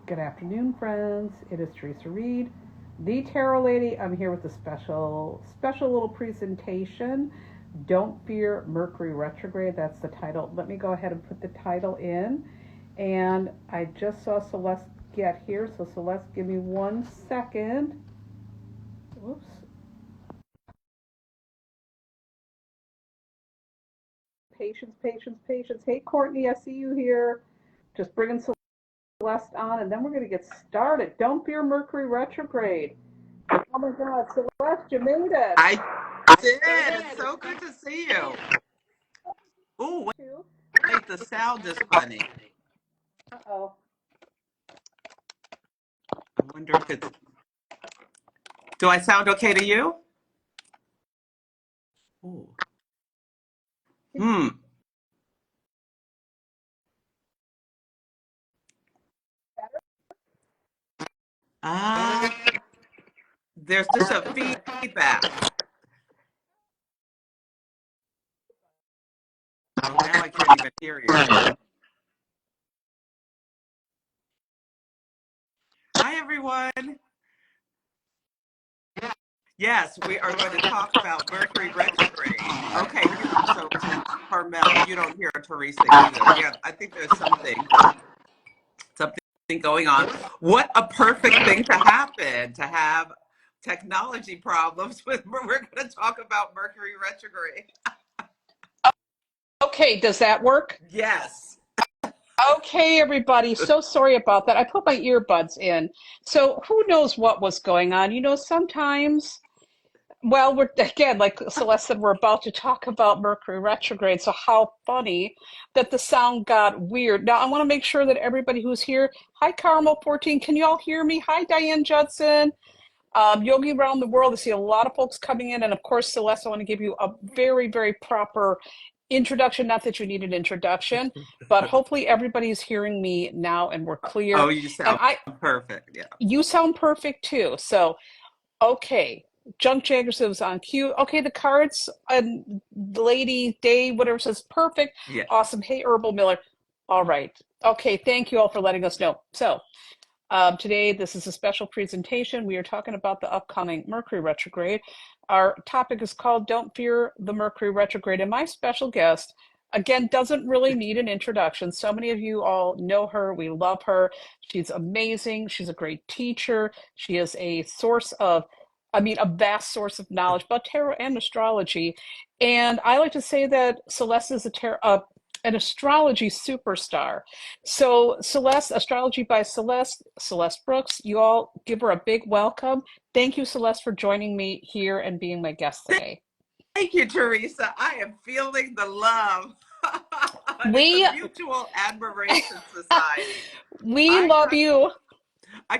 Good afternoon, friends. It is Theresa Reed, the Tarot Lady. I'm here with a special little presentation. Don't fear Mercury Retrograde. That's the title. Let me go ahead and put the title in. And I just saw Celeste get here. So Celeste, give me 1 second. Whoops. Patience. Hey, Courtney, I see you here. Just bringing Celeste on, and then we're going to get started. Don't fear Mercury Retrograde. Oh my God, Celeste, you made it. I did. It's so good to see you. Ooh, wait, the sound is funny. Uh-oh. I wonder if it's... Do I sound okay to you? Ooh. There's just a feedback. Oh, now I can't even hear you. Hi, everyone. Yes, we are going to talk about Mercury retrograde. Okay, so Carmel, you don't hear Theresa either. Yeah, I think there's something going on. What a perfect thing to happen, to have technology problems with. We're going to talk about Mercury retrograde. Okay, does that work? Yes. Okay, everybody. So sorry about that. I put my earbuds in. So who knows what was going on? You know, sometimes, well, we're again, like Celeste said, we're about to talk about Mercury retrograde. So how funny that the sound got weird. Now, I want to make sure that everybody who's here, hi, Carmel 14, can you all hear me? Hi, Diane Judson. Yogi around the world. I see a lot of folks coming in. And of course, Celeste, I want to give you a very, very proper introduction. Not that you need an introduction, but hopefully everybody's hearing me now and we're clear. Oh, you sound perfect. Yeah. You sound perfect too. So, okay. Junk Jaggers was on cue. Okay, the cards and Lady Day, whatever says perfect. Yeah. Awesome. Hey, Herbal Miller. All right. Okay, thank you all for letting us know. So, today, this is a special presentation. We are talking about the upcoming Mercury retrograde. Our topic is called Don't Fear the Mercury Retrograde. And my special guest, again, doesn't really need an introduction. So many of you all know her. We love her. She's amazing. She's a great teacher. She is a source of, a vast source of knowledge about tarot and astrology. And I like to say that Celeste is an astrology superstar. So Celeste, Astrology by Celeste Brooks, you all give her a big welcome. Thank you, Celeste, for joining me here and being my guest today. Thank you, Theresa. I am feeling the love. We it's a mutual admiration society. We love you.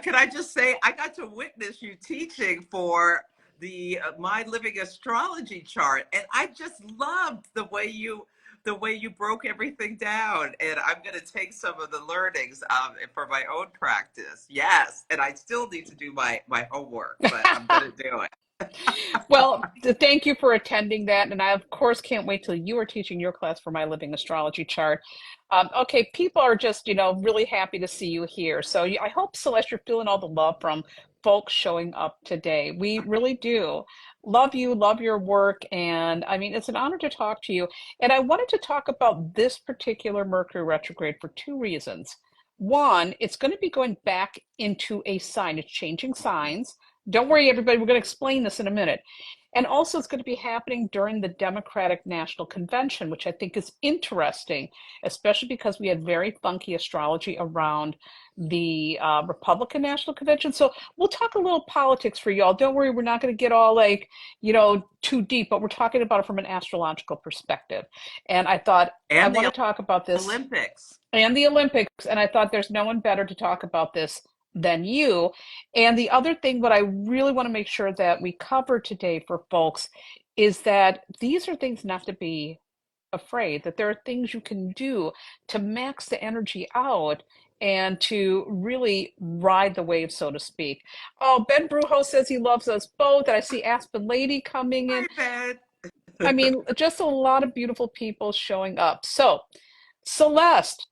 Can I just say, I got to witness you teaching for the My Living Astrology chart, and I just loved the way you broke everything down. And I'm going to take some of the learnings for my own practice. Yes, and I still need to do my homework, but I'm going to do it. Well, thank you for attending that. And I, of course, can't wait till you are teaching your class for My Living Astrology chart. Okay, people are just, really happy to see you here. So I hope, Celeste, you're feeling all the love from folks showing up today. We really do love you, love your work. And it's an honor to talk to you. And I wanted to talk about this particular Mercury retrograde for two reasons. One, it's going to be going back into a sign. It's changing signs. Don't worry, everybody, we're going to explain this in a minute. And also, it's going to be happening during the Democratic National Convention, which I think is interesting, especially because we had very funky astrology around the Republican National Convention. So we'll talk a little politics for y'all. Don't worry, we're not going to get all too deep, but we're talking about it from an astrological perspective. And I thought I want to talk about this. Olympics. And the Olympics. And I thought there's no one better to talk about this than you. And the other thing, what I really want to make sure that we cover today for folks is that these are things not to be afraid, that there are things you can do to max the energy out and to really ride the wave, so to speak. Oh, Ben Brujo says he loves us both. And I see Aspen Lady coming in. Hi, Ben. Just a lot of beautiful people showing up. So, Celeste,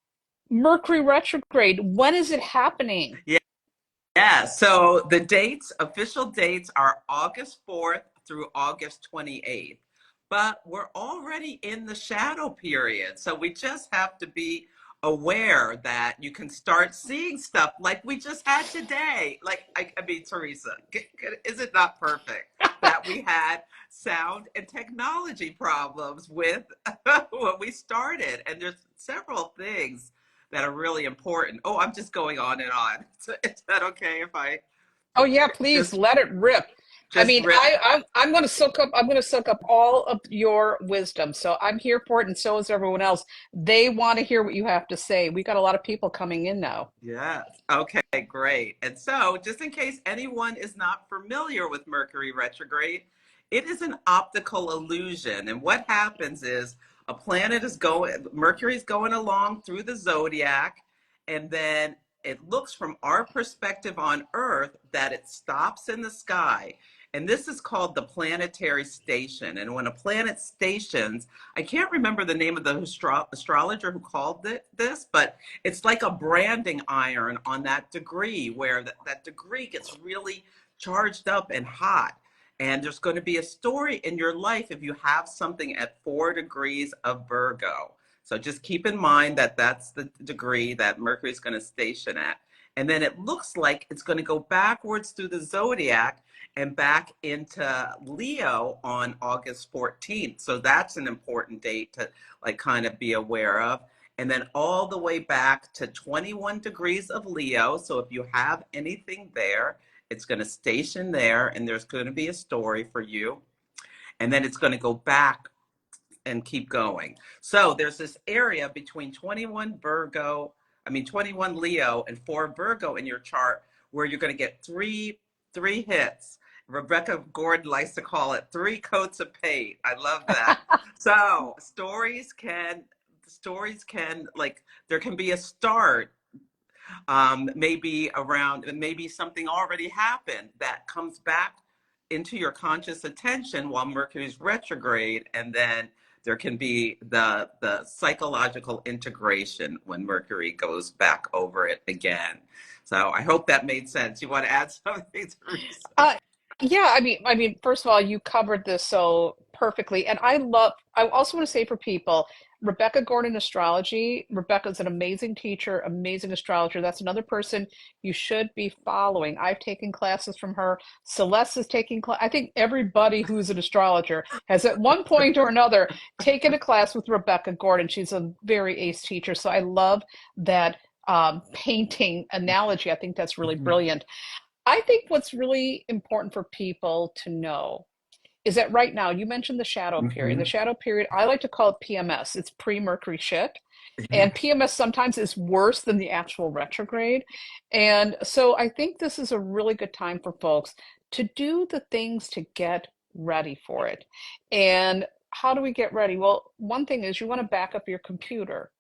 Mercury retrograde, when is it happening? Yeah. Yeah, so the dates, official dates are August 4th through August 28th. But we're already in the shadow period. So we just have to be aware that you can start seeing stuff like we just had today. Like, I mean, Teresa, is it not perfect that we had sound and technology problems with when we started? And there's several things that are really important. Oh, I'm just going on and on. Is that okay if I Oh yeah, please just let it rip. I just mean, rip? I'm going to soak up all of your wisdom. So I'm here for it, and so is everyone else. They want to hear what you have to say. We got a lot of people coming in now. Yes. Okay, great. And so, just in case anyone is not familiar with Mercury retrograde, it is an optical illusion. And what happens is a planet is going, Mercury's going along through the zodiac, and then it looks from our perspective on Earth that it stops in the sky. And this is called the planetary station. And when a planet stations, I can't remember the name of the astrologer who called it this, but it's like a branding iron on that degree where that degree gets really charged up and hot. And there's going to be a story in your life if you have something at 4 degrees of Virgo. So just keep in mind that that's the degree that Mercury is going to station at. And then it looks like it's going to go backwards through the zodiac and back into Leo on August 14th. So that's an important date to like kind of be aware of, and then all the way back to 21 degrees of Leo. So if you have anything there, it's going to station there and there's going to be a story for you. And then it's going to go back and keep going. So there's this area between 21 Virgo, 21 Leo and 4 Virgo in your chart where you're going to get three hits. Rebecca Gordon likes to call it 3 coats of paint. I love that. So stories can like there can be a start, maybe around, maybe something already happened that comes back into your conscious attention while Mercury's retrograde, and then there can be the psychological integration when Mercury goes back over it again. So I hope that made sense. You want to add something, Teresa? Uh, yeah, first of all, you covered this so perfectly. And I also want to say for people, Rebecca Gordon Astrology, Rebecca's an amazing teacher, amazing astrologer. That's another person you should be following. I've taken classes from her. Celeste is taking class. I think everybody who's an astrologer has at one point or another taken a class with Rebecca Gordon. She's a very ace teacher. So I love that painting analogy. I think that's really Mhm. brilliant. I think what's really important for people to know is that right now, you mentioned the shadow period. The Mhm. shadow period, I like to call it PMS. It's pre-Mercury shit. And PMS sometimes is worse than the actual retrograde. And so I think this is a really good time for folks to do the things to get ready for it. And how do we get ready? Well, one thing is you want to back up your computer.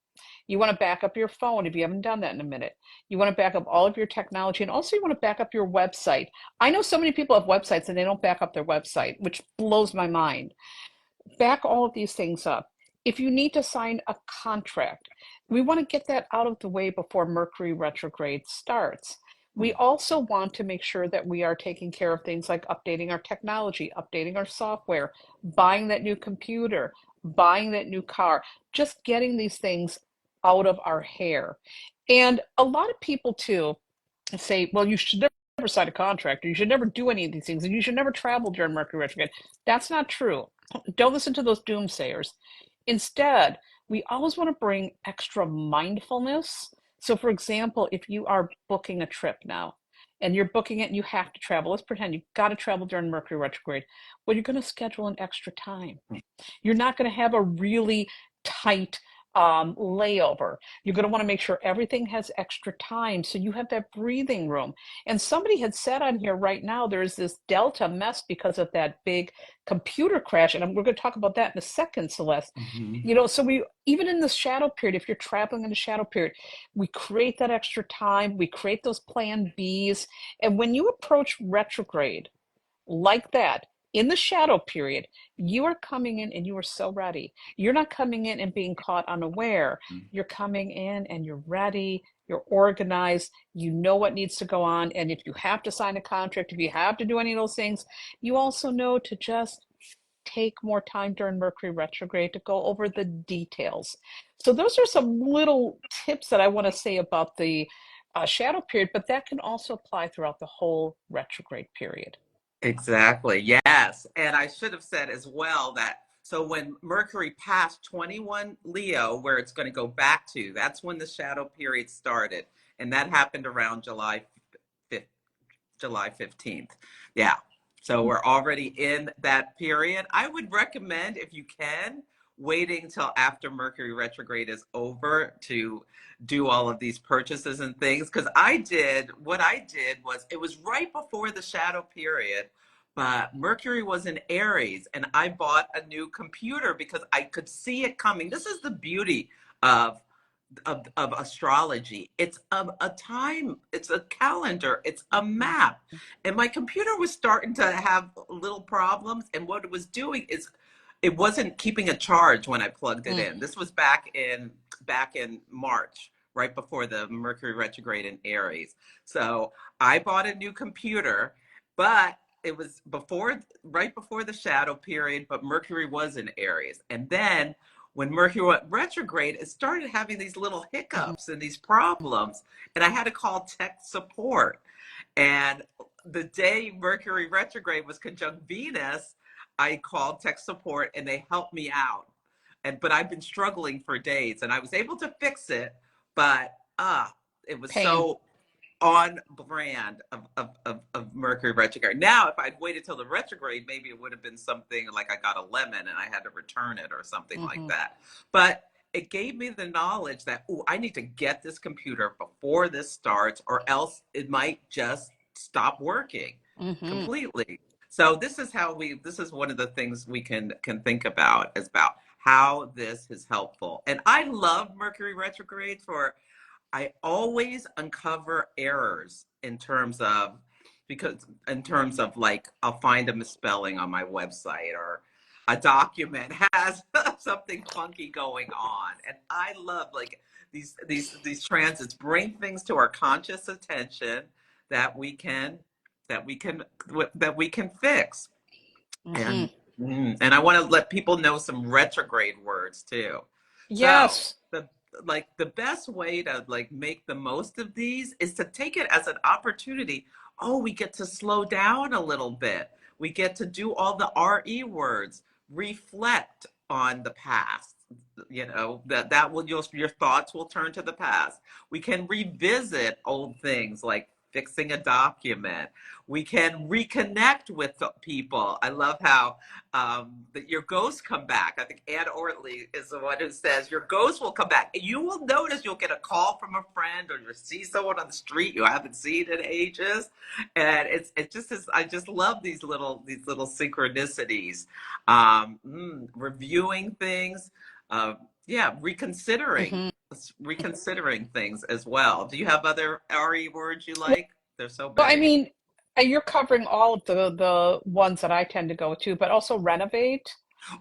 You want to back up your phone if you haven't done that in a minute. You want to back up all of your technology, and also you want to back up your website. I know so many people have websites and they don't back up their website, which blows my mind. Back all of these things up. If you need to sign a contract, we want to get that out of the way before Mercury retrograde starts. We also want to make sure that we are taking care of things like updating our technology, updating our software, buying that new computer, buying that new car, just getting these things out of our hair. And a lot of people too say, well, you should never sign a contract, or you should never do any of these things, and you should never travel during Mercury retrograde. That's not true. Don't listen to those doomsayers. Instead, we always want to bring extra mindfulness. So, for example, if you are booking a trip now and you're booking it and you have to travel, let's pretend you've got to travel during Mercury retrograde. Well, you're going to schedule an extra time. You're not going to have a really tight layover. You're going to want to make sure everything has extra time so you have that breathing room. And somebody had said on here right now there's this Delta mess because of that big computer crash. And we're going to talk about that in a second, Celeste. Mhm. You know, so we, even in the shadow period, if you're traveling in the shadow period, we create that extra time, we create those plan Bs. And when you approach retrograde, like that, in the shadow period, you are coming in and you are so ready. You're not coming in and being caught unaware. You're coming in and you're ready, you're organized, you know what needs to go on. And if you have to sign a contract, if you have to do any of those things, you also know to just take more time during Mercury retrograde to go over the details. So those are some little tips that I want to say about the shadow period, but that can also apply throughout the whole retrograde period. Exactly. Yes. And I should have said as well that so when Mercury passed 21 Leo, where it's going to go back to, that's when the shadow period started. And that happened around July 15th. Yeah. So we're already in that period. I would recommend, if you can, waiting till after Mercury retrograde is over to do all of these purchases and things. Because what I did was, it was right before the shadow period, but Mercury was in Aries, and I bought a new computer because I could see it coming. This is the beauty of of astrology. It's a time, it's a calendar, it's a map. And my computer was starting to have little problems. And what it was doing is it wasn't keeping a charge when I plugged it in. Mm. This was back in March, right before the Mercury retrograde in Aries. So I bought a new computer, but it was right before the shadow period, but Mercury was in Aries. And then when Mercury went retrograde, it started having these little Mhm. hiccups and these problems. And I had to call tech support. And the day Mercury retrograde was conjunct Venus, I called tech support and they helped me out. But I've been struggling for days and I was able to fix it, but it was Pain. so on brand of Mercury retrograde. Now, if I'd waited till the retrograde, maybe it would have been something like I got a lemon and I had to return it or something like Hmm. that. But it gave me the knowledge that, oh, I need to get this computer before this starts, or else it might just stop working Hmm. completely. So this is one of the things we can think about, is about how this is helpful. And I love Mercury retrograde for I always uncover errors in terms of like, I'll find a misspelling on my website, or a document has something funky going on. And I love like these transits bring things to our conscious attention that we can that we can that we can fix. Hmm. And and I want to let people know some retrograde words too. So Yes. the best way to like make the most of these is to take it as an opportunity. Oh, we get to slow down a little bit. We get to do all the RE words, reflect on the past. You know, that will your thoughts will turn to the past. We can revisit old things like fixing a document. We can reconnect with people. I love how that your ghosts come back. I think Anne Ortley is the one who says your ghosts will come back. You will notice you'll get a call from a friend, or you'll see someone on the street you haven't seen in ages, and it just is. I just love these little synchronicities. Reviewing things, yeah, Hmm. reconsidering things as well. Do you have other RE words you like? There's so Well, I many. mean, you're covering all of the ones that I tend to go to, but also renovate.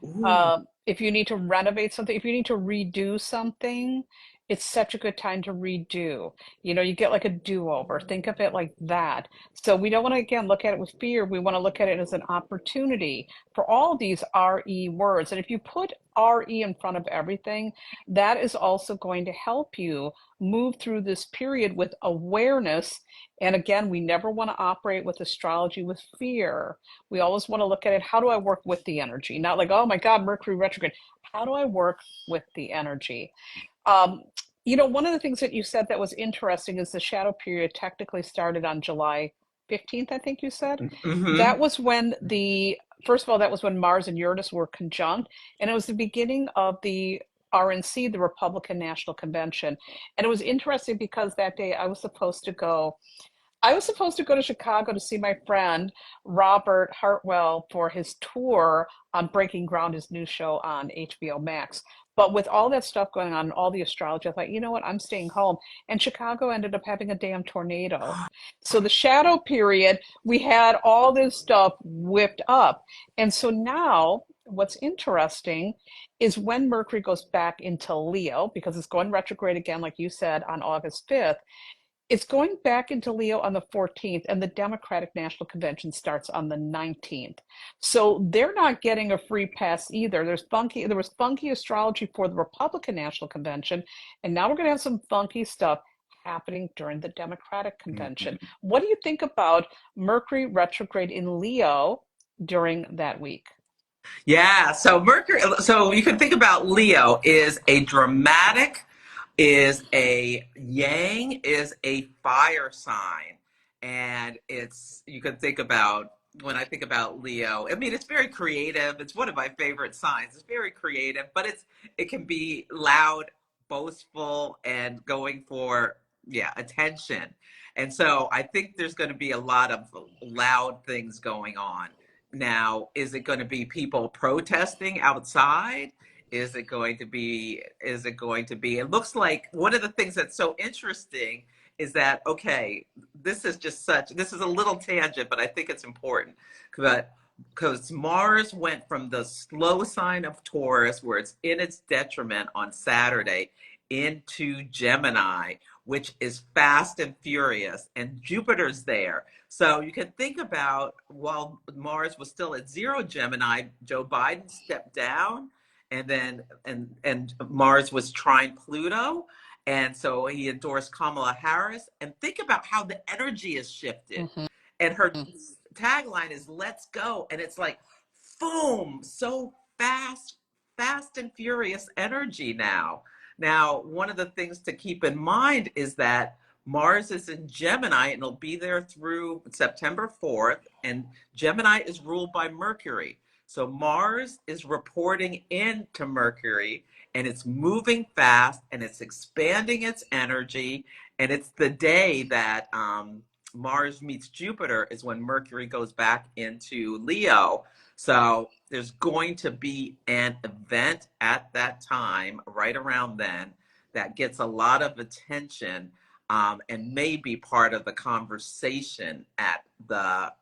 Ooh. If you need to renovate something, if you need to redo something, it's such a good time to redo. You get like a do-over. Think of it like that. So we don't want to, again, look at it with fear. We want to look at it as an opportunity for all these RE words. And if you put RE in front of everything, that is also going to help you move through this period with awareness. And again, we never want to operate with astrology with fear. We always want to look at it, how do I work with the energy? Not like, oh my God, Mercury retrograde. How do I work with the energy? Um, one of the things that you said that was interesting is the shadow period technically started on July 15th, I think you said. Mm-hmm. That was when first of all, that was when Mars and Uranus were conjunct, and it was the beginning of the RNC, the Republican National Convention. And it was interesting because that day I was supposed to go to Chicago to see my friend Robert Hartwell for his tour on Breaking Ground, his new show on HBO Max. But with all that stuff going on, all the astrology, I thought, you know what, I'm staying home. And Chicago ended up having a damn tornado. So the shadow period, we had all this stuff whipped up. And so now what's interesting is when Mercury goes back into Leo, because it's going retrograde again, like you said, on August 5th, it's going back into Leo on the 14th, and the Democratic National Convention starts on the 19th. So they're not getting a free pass either. There was funky astrology for the Republican National Convention, and now we're going to have some funky stuff happening during the Democratic Convention. Mhm. What do you think about Mercury retrograde in Leo during that week? Yeah, so Mercury, so you can think about Leo is a dramatic, is a Yang, is a fire sign. And it's, you can think about, when I think about Leo, I mean, it's very creative. It's one of my favorite signs. It's very creative, but it can be loud, boastful, and going for, yeah, attention. And so I think there's going to be a lot of loud things going on. Now, is it going to be people protesting outside? It looks like one of the things that's so interesting is that, okay, this is a little tangent, but I think it's important. But because Mars went from the slow sign of Taurus, where it's in its detriment on Saturday, into Gemini, which is fast and furious, and Jupiter's there. So you can think about, while Mars was still at zero Gemini, Joe Biden stepped down, and then and Mars was trine Pluto, and so he endorsed Kamala Harris. And think about how the energy has shifted. Mhm. And her tagline is "Let's go," and it's like, boom, so fast, fast and furious energy now. Now, one of the things to keep in mind is that Mars is in Gemini and it'll be there through September 4th. And Gemini is ruled by Mercury. So Mars is reporting into Mercury and it's moving fast and it's expanding its energy. And it's the day that Mars meets Jupiter is when Mercury goes back into Leo. So there's going to be an event at that time, right around then, that gets a lot of attention, and may be part of the conversation at the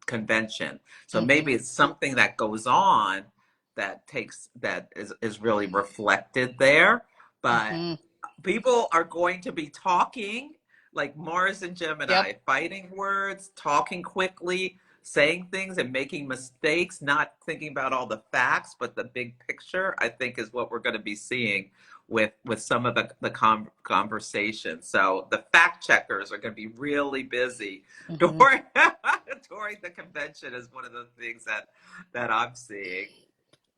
convention. So Mhm. maybe it's something that goes on that is really reflected there. But Mhm. people are going to be talking like Mars and Gemini, Yep. fighting words, talking quickly, saying things and making mistakes, not thinking about all the facts, but the big picture, I think is what we're going to be seeing with some of the conversations. So the fact checkers are going to be really busy Mhm. during during the convention is one of the things that I'm seeing.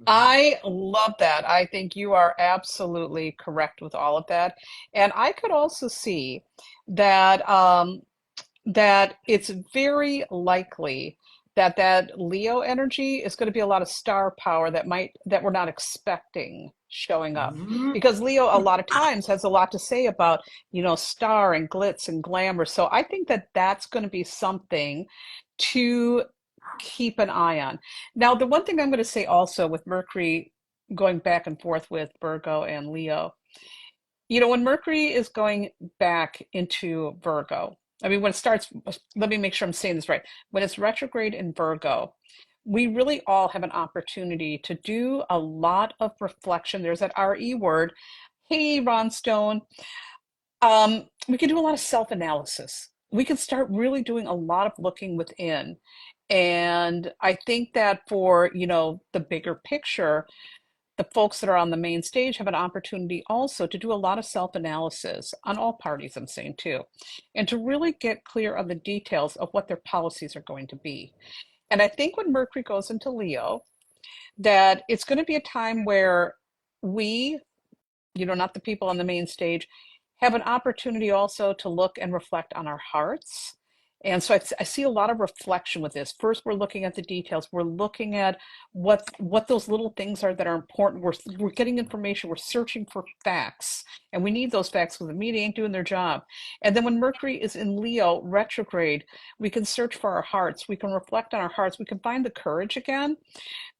I love that. I think you are absolutely correct with all of that. And I could also see that that it's very likely that that Leo energy is going to be a lot of star power that we're not expecting showing up. Mhm. Because Leo a lot of times has a lot to say about, star and glitz and glamour. So I think that that's going to be something to keep an eye on. Now, the one thing I'm going to say also with Mercury going back and forth with Virgo and Leo, when Mercury is going back into Virgo, I mean, when it starts, let me make sure I'm saying this right. When it's retrograde in Virgo, we really all have an opportunity to do a lot of reflection. There's that RE word. Hey, Ron Stone. We can do a lot of self-analysis. We can start really doing a lot of looking within. And I think that for, the bigger picture, the folks that are on the main stage have an opportunity also to do a lot of self-analysis on all parties, I'm saying too, and to really get clear on the details of what their policies are going to be. And I think when Mercury goes into Leo, that it's going to be a time where we, not the people on the main stage, have an opportunity also to look and reflect on our hearts. And so I see a lot of reflection with this. First, we're looking at the details. We're looking at what those little things are that are important. We're getting information. We're searching for facts, and we need those facts because the media ain't doing their job. And then when Mercury is in Leo retrograde, we can search for our hearts. We can reflect on our hearts. We can find the courage again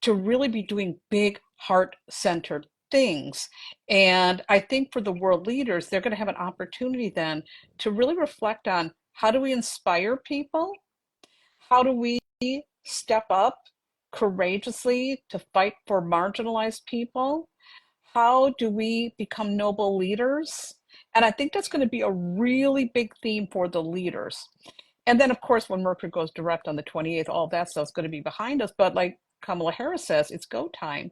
to really be doing big, heart-centered things. And I think for the world leaders, they're going to have an opportunity then to really reflect on, how do we inspire people? How do we step up courageously to fight for marginalized people? How do we become noble leaders? And I think that's going to be a really big theme for the leaders. And then, of course, when Mercury goes direct on the 28th, all that stuff's going to be behind us. But like Kamala Harris says, it's go time.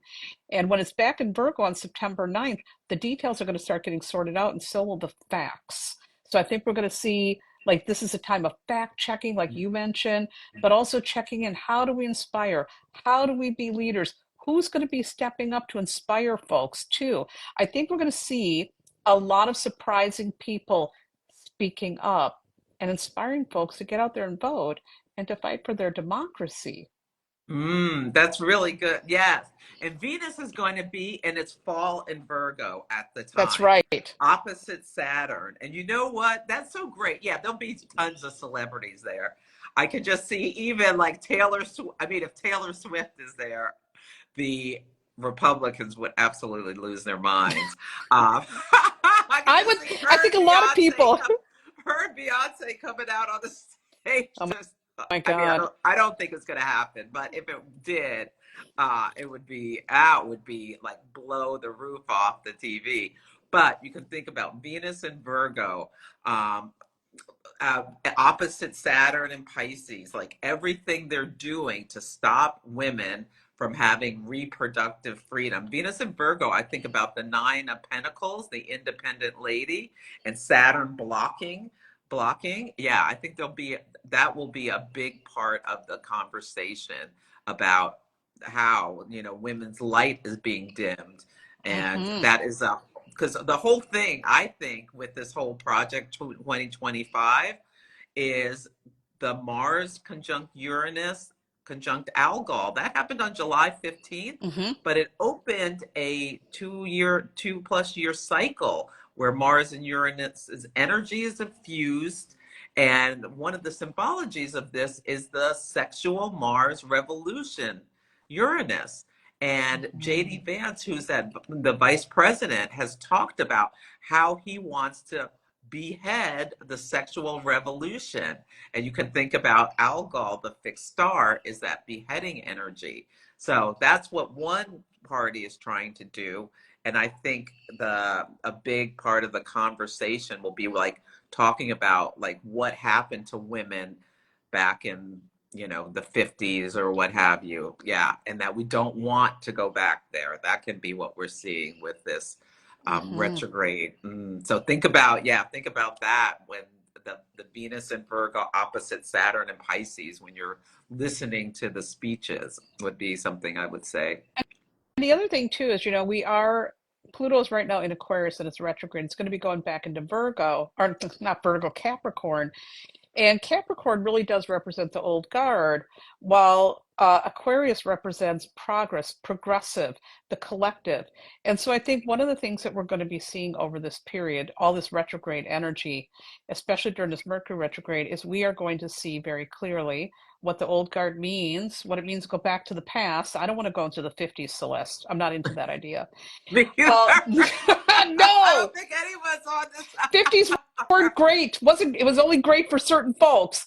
And when it's back in Virgo on September 9th, the details are going to start getting sorted out, and so will the facts. So I think we're going to see, like, this is a time of fact checking, like you mentioned, but also checking in, how do we inspire? How do we be leaders? Who's going to be stepping up to inspire folks too? I think we're going to see a lot of surprising people speaking up and inspiring folks to get out there and vote and to fight for their democracy. That's really good. Yes. And Venus is going to be in its fall in Virgo at the That's time, right. opposite Saturn. And you know what? That's so great. Yeah, there'll be tons of celebrities there. I could just see even like Taylor Swift. I mean, if Taylor Swift is there, the Republicans would absolutely lose their minds. I could I just would, see I think a lot of people. her and Beyonce coming out on the stage. Oh Just, my I mean, God. I don't think it's going to happen, but if it did, it would be like blow the roof off the TV. But you can think about Venus and Virgo. Um, uh, Opposite Saturn and Pisces, like everything they're doing to stop women from having reproductive freedom. Venus and Virgo, I think about the Nine of Pentacles, the independent lady, and Saturn blocking. Yeah, I think that will be a big part of the conversation about how, women's light is being dimmed. And Mm-hmm. that is because the whole thing, I think, with this whole project 2025 is the Mars conjunct Uranus conjunct Algol. That happened on July 15th, Mm-hmm. but it opened a 2+ year cycle where Mars and Uranus's energy is infused. And one of the symbologies of this is the sexual Mars revolution, Uranus. And Mm-hmm. JD Vance, who's the vice president, has talked about how he wants to behead the sexual revolution. And you can think about Algol, the fixed star, is that beheading energy. So that's what one party is trying to do. And I think a big part of the conversation will be like talking about like what happened to women back in the 50s or what have you. Yeah, and that we don't want to go back there. That can be what we're seeing with this Mm-hmm. retrograde. So think about that when the Venus and Virgo opposite Saturn and Pisces, when you're listening to the speeches, would be something I would say. And the other thing too is, Pluto's right now in Aquarius and it's retrograde. It's going to be going back into Virgo, or not Virgo, Capricorn. And Capricorn really does represent the old guard, while Aquarius represents progress, progressive, the collective. And so I think one of the things that we're going to be seeing over this period, all this retrograde energy, especially during this Mercury retrograde, is we are going to see very clearly what the old guard means, what it means to go back to the past. I don't want to go into the 50s, Celeste. I'm not into that idea. Me either. I No, don't think anyone's on this. 50s weren't great. Wasn't it was only great for certain folks.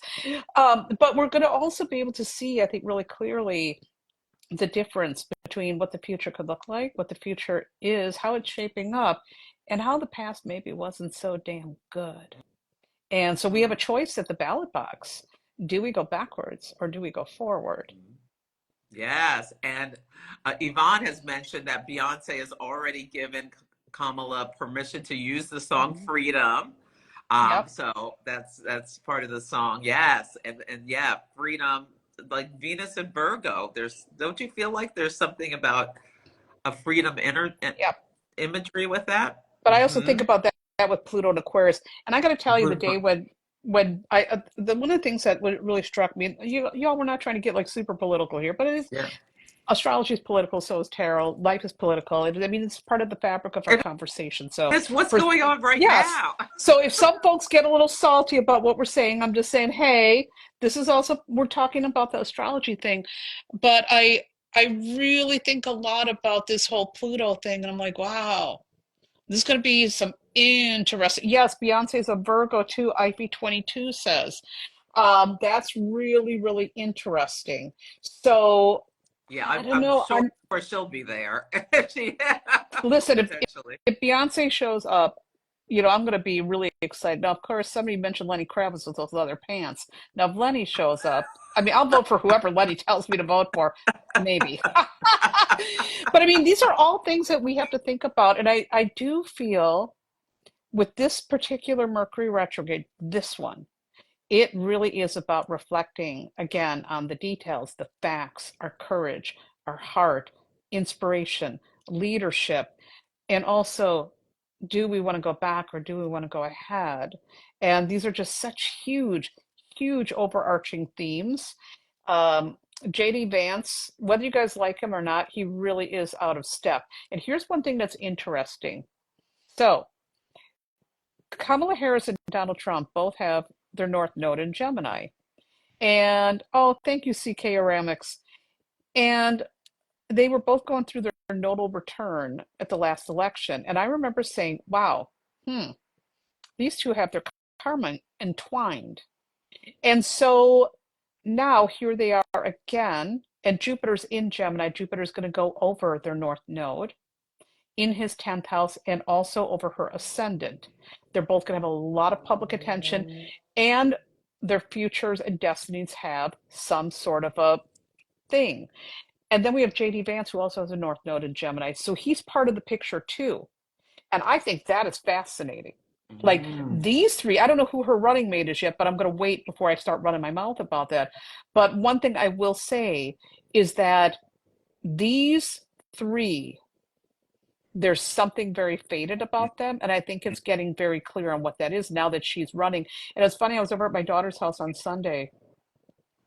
But we're going to also be able to see, I think, really clearly the difference between what the future could look like, what the future is, how it's shaping up, and how the past maybe wasn't so damn good. And so we have a choice at the ballot box. Do we go backwards or do we go forward? Yes, and Yvonne has mentioned that Beyonce has already given Kamala permission to use the song Mhm. "Freedom." Yep. So that's part of the song. Yes, and yeah, freedom, like Venus and Virgo. Don't you feel like there's something about a freedom Yep. imagery with that? But I also Mm-hmm. think about that with Pluto and Aquarius. And I got to tell you, the day when I one of the things that really struck me, y'all, we're not trying to get like super political here, but it is, Yeah. astrology is political, so is tarot. Life is political. I mean, it's part of the fabric of our And conversation. So it's what's for going on right yes. now. So if some folks get a little salty about what we're saying, I'm just saying, hey, this is also, we're talking about the astrology thing. But I really think a lot about this whole Pluto thing, and I'm like, wow, this is going to be some interesting. Yes, Beyonce's a Virgo too, Ivy 22 says. That's really, really interesting. So Yeah, I don't I'm know. sure she'll be there. She Listen, potentially. if Beyonce shows up, I'm going to be really excited. Now, of course, somebody mentioned Lenny Kravitz with those leather pants. Now, if Lenny shows up, I mean, I'll vote for whoever Lenny tells me to vote for, maybe. But I mean, these are all things that we have to think about. And I do feel with this particular Mercury retrograde, this one, it really is about reflecting again on the details, the facts, our courage, our heart, inspiration, leadership, and also, do we want to go back or do we want to go ahead? And these are just such huge, huge overarching themes. Um, JD Vance, whether you guys like him or not, he really is out of step. And here's one thing that's interesting. So, Kamala Harris and Donald Trump both have their North Node in Gemini. And oh, thank you, CK Ceramics. And they were both going through their nodal return at the last election. And I remember saying, wow, these two have their karma entwined. And so now here they are again. And Jupiter's in Gemini. Jupiter's going to go over their North Node in his 10th house and also over her ascendant. They're both going to have a lot of public attention, and their futures and destinies have some sort of a thing. And then we have JD Vance, who also has a North Node in Gemini. So he's part of the picture too. And I think that is fascinating. Like Mm. these three, I don't know who her running mate is yet, but I'm going to wait before I start running my mouth about that. But one thing I will say is that these three, there's something very fated about them. And I think it's getting very clear on what that is now that she's running. And it's funny, I was over at my daughter's house on Sunday.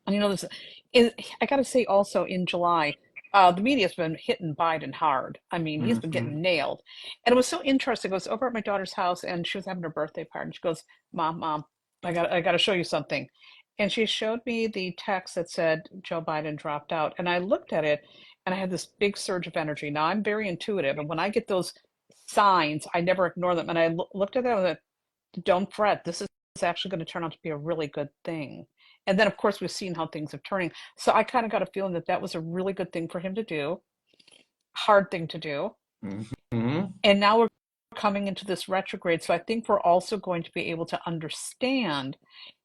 And this is, I got to say also in July, the media's been hitting Biden hard. I mean, he's been Mhm. getting nailed. And it was so interesting. I was over at my daughter's house and she was having her birthday party. And she goes, Mom, I got to show you something. And she showed me the text that said Joe Biden dropped out. And I looked at it and I had this big surge of energy. Now I'm very intuitive. And when I get those signs, I never ignore them. And I looked at them and I was like, don't fret. This is actually going to turn out to be a really good thing. And then, of course, we've seen how things are turning. So I kind of got a feeling that that was a really good thing for him to do, hard thing to do. Mhm. And now we're coming into this retrograde. So I think we're also going to be able to understand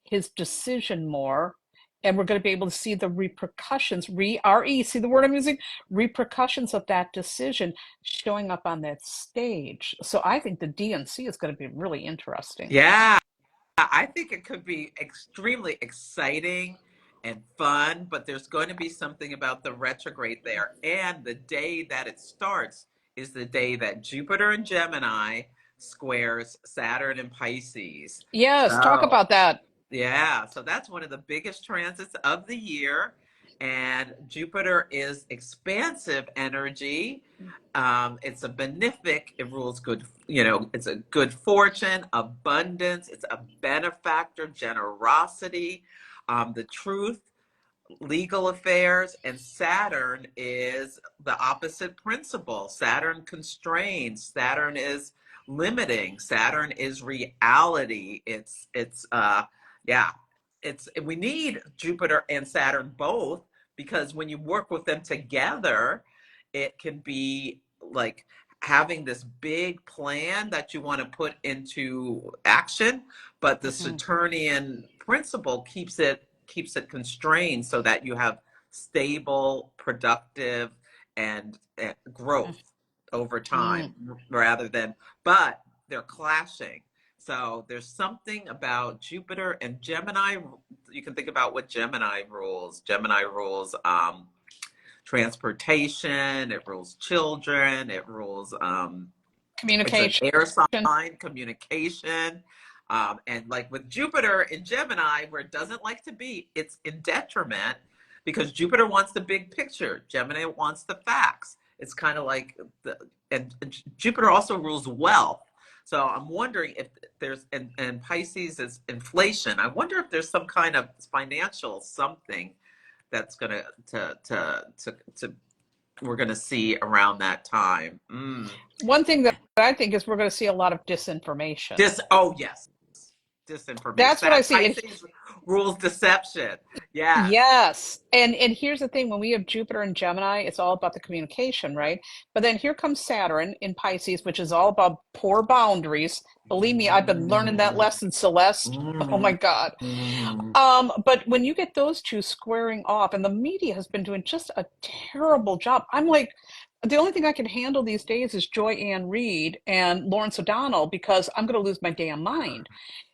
his decision more. And we're going to be able to see the repercussions, R-E, see the word I'm using? Repercussions of that decision showing up on that stage. So I think the DNC is going to be really interesting. Yeah, I think it could be extremely exciting and fun, but there's going to be something about the retrograde there. And the day that it starts is the day that Jupiter in Gemini squares Saturn in Pisces. Yes, talk So about that. yeah, so that's one of the biggest transits of the year. And Jupiter is expansive energy. It's a benefic, it rules good, it's a good fortune, abundance, it's a benefactor, generosity, the truth, legal affairs, and Saturn is the opposite principle. Saturn constrains, Saturn is limiting, Saturn is reality. Yeah, we need Jupiter and Saturn both, because when you work with them together, it can be like having this big plan that you want to put into action, but the Mm-hmm. Saturnian principle keeps it constrained so that you have stable, productive, and growth over time, Mm-hmm. rather than, but they're clashing. So there's something about Jupiter and Gemini. You can think about what Gemini rules. Gemini rules transportation, it rules children, it rules it's an Communication. air sign, communication. And like with Jupiter in Gemini, where it doesn't like to be, it's in detriment, because Jupiter wants the big picture. Gemini wants the facts. It's kind of like and Jupiter also rules wealth. So I'm wondering if there's, and Pisces is inflation. I wonder if there's some kind of financial something that's going to we're going to see around that time. One thing that I think is we're going to see a lot of disinformation. Oh yes, disinformation. That's what I That see. Pisces rules deception. Yes. Yes. And here's the thing, when we have Jupiter and Gemini, it's all about the communication, right? But then here comes Saturn in Pisces, which is all about poor boundaries. Believe me, I've been learning that Mm, lesson, Celeste. Oh my mm, God. mm. But when you get those two squaring off, and the media has been doing just a terrible job. I'm like, the only thing I can handle these days is Joy Ann Reid and Lawrence O'Donnell because I'm going to lose my damn mind.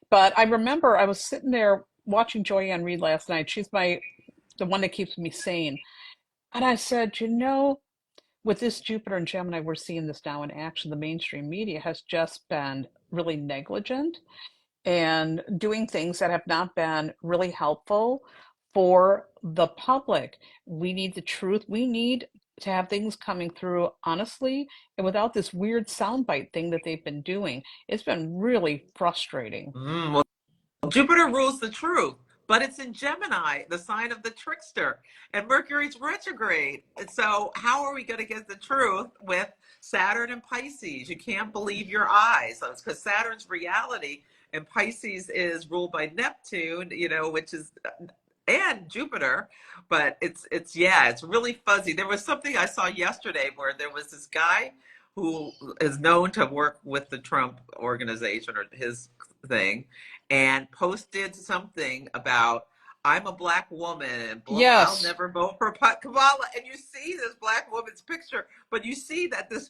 But I remember I was sitting there watching Joy Ann Reid last night. She's the one that keeps me sane. And I said, with this Jupiter and Gemini, we're seeing this now in action. The mainstream media has just been really negligent and doing things that have not been really helpful for the public. We need the truth. We need to have things coming through honestly and without this weird soundbite thing that they've been doing. It's been really frustrating. Well, Jupiter rules the truth, but it's in Gemini, the sign of the trickster, and Mercury's retrograde. And so, how are we going to get the truth with Saturn and Pisces? You can't believe your eyes. So it's because Saturn's reality, and Pisces is ruled by Neptune, which is and Jupiter, but it's really fuzzy. There was something I saw yesterday where there was this guy who is known to work with the Trump organization or his thing, and posted something about I'm a black woman and I'll Yes. never vote for Kamala. And you see this black woman's picture, but you see that this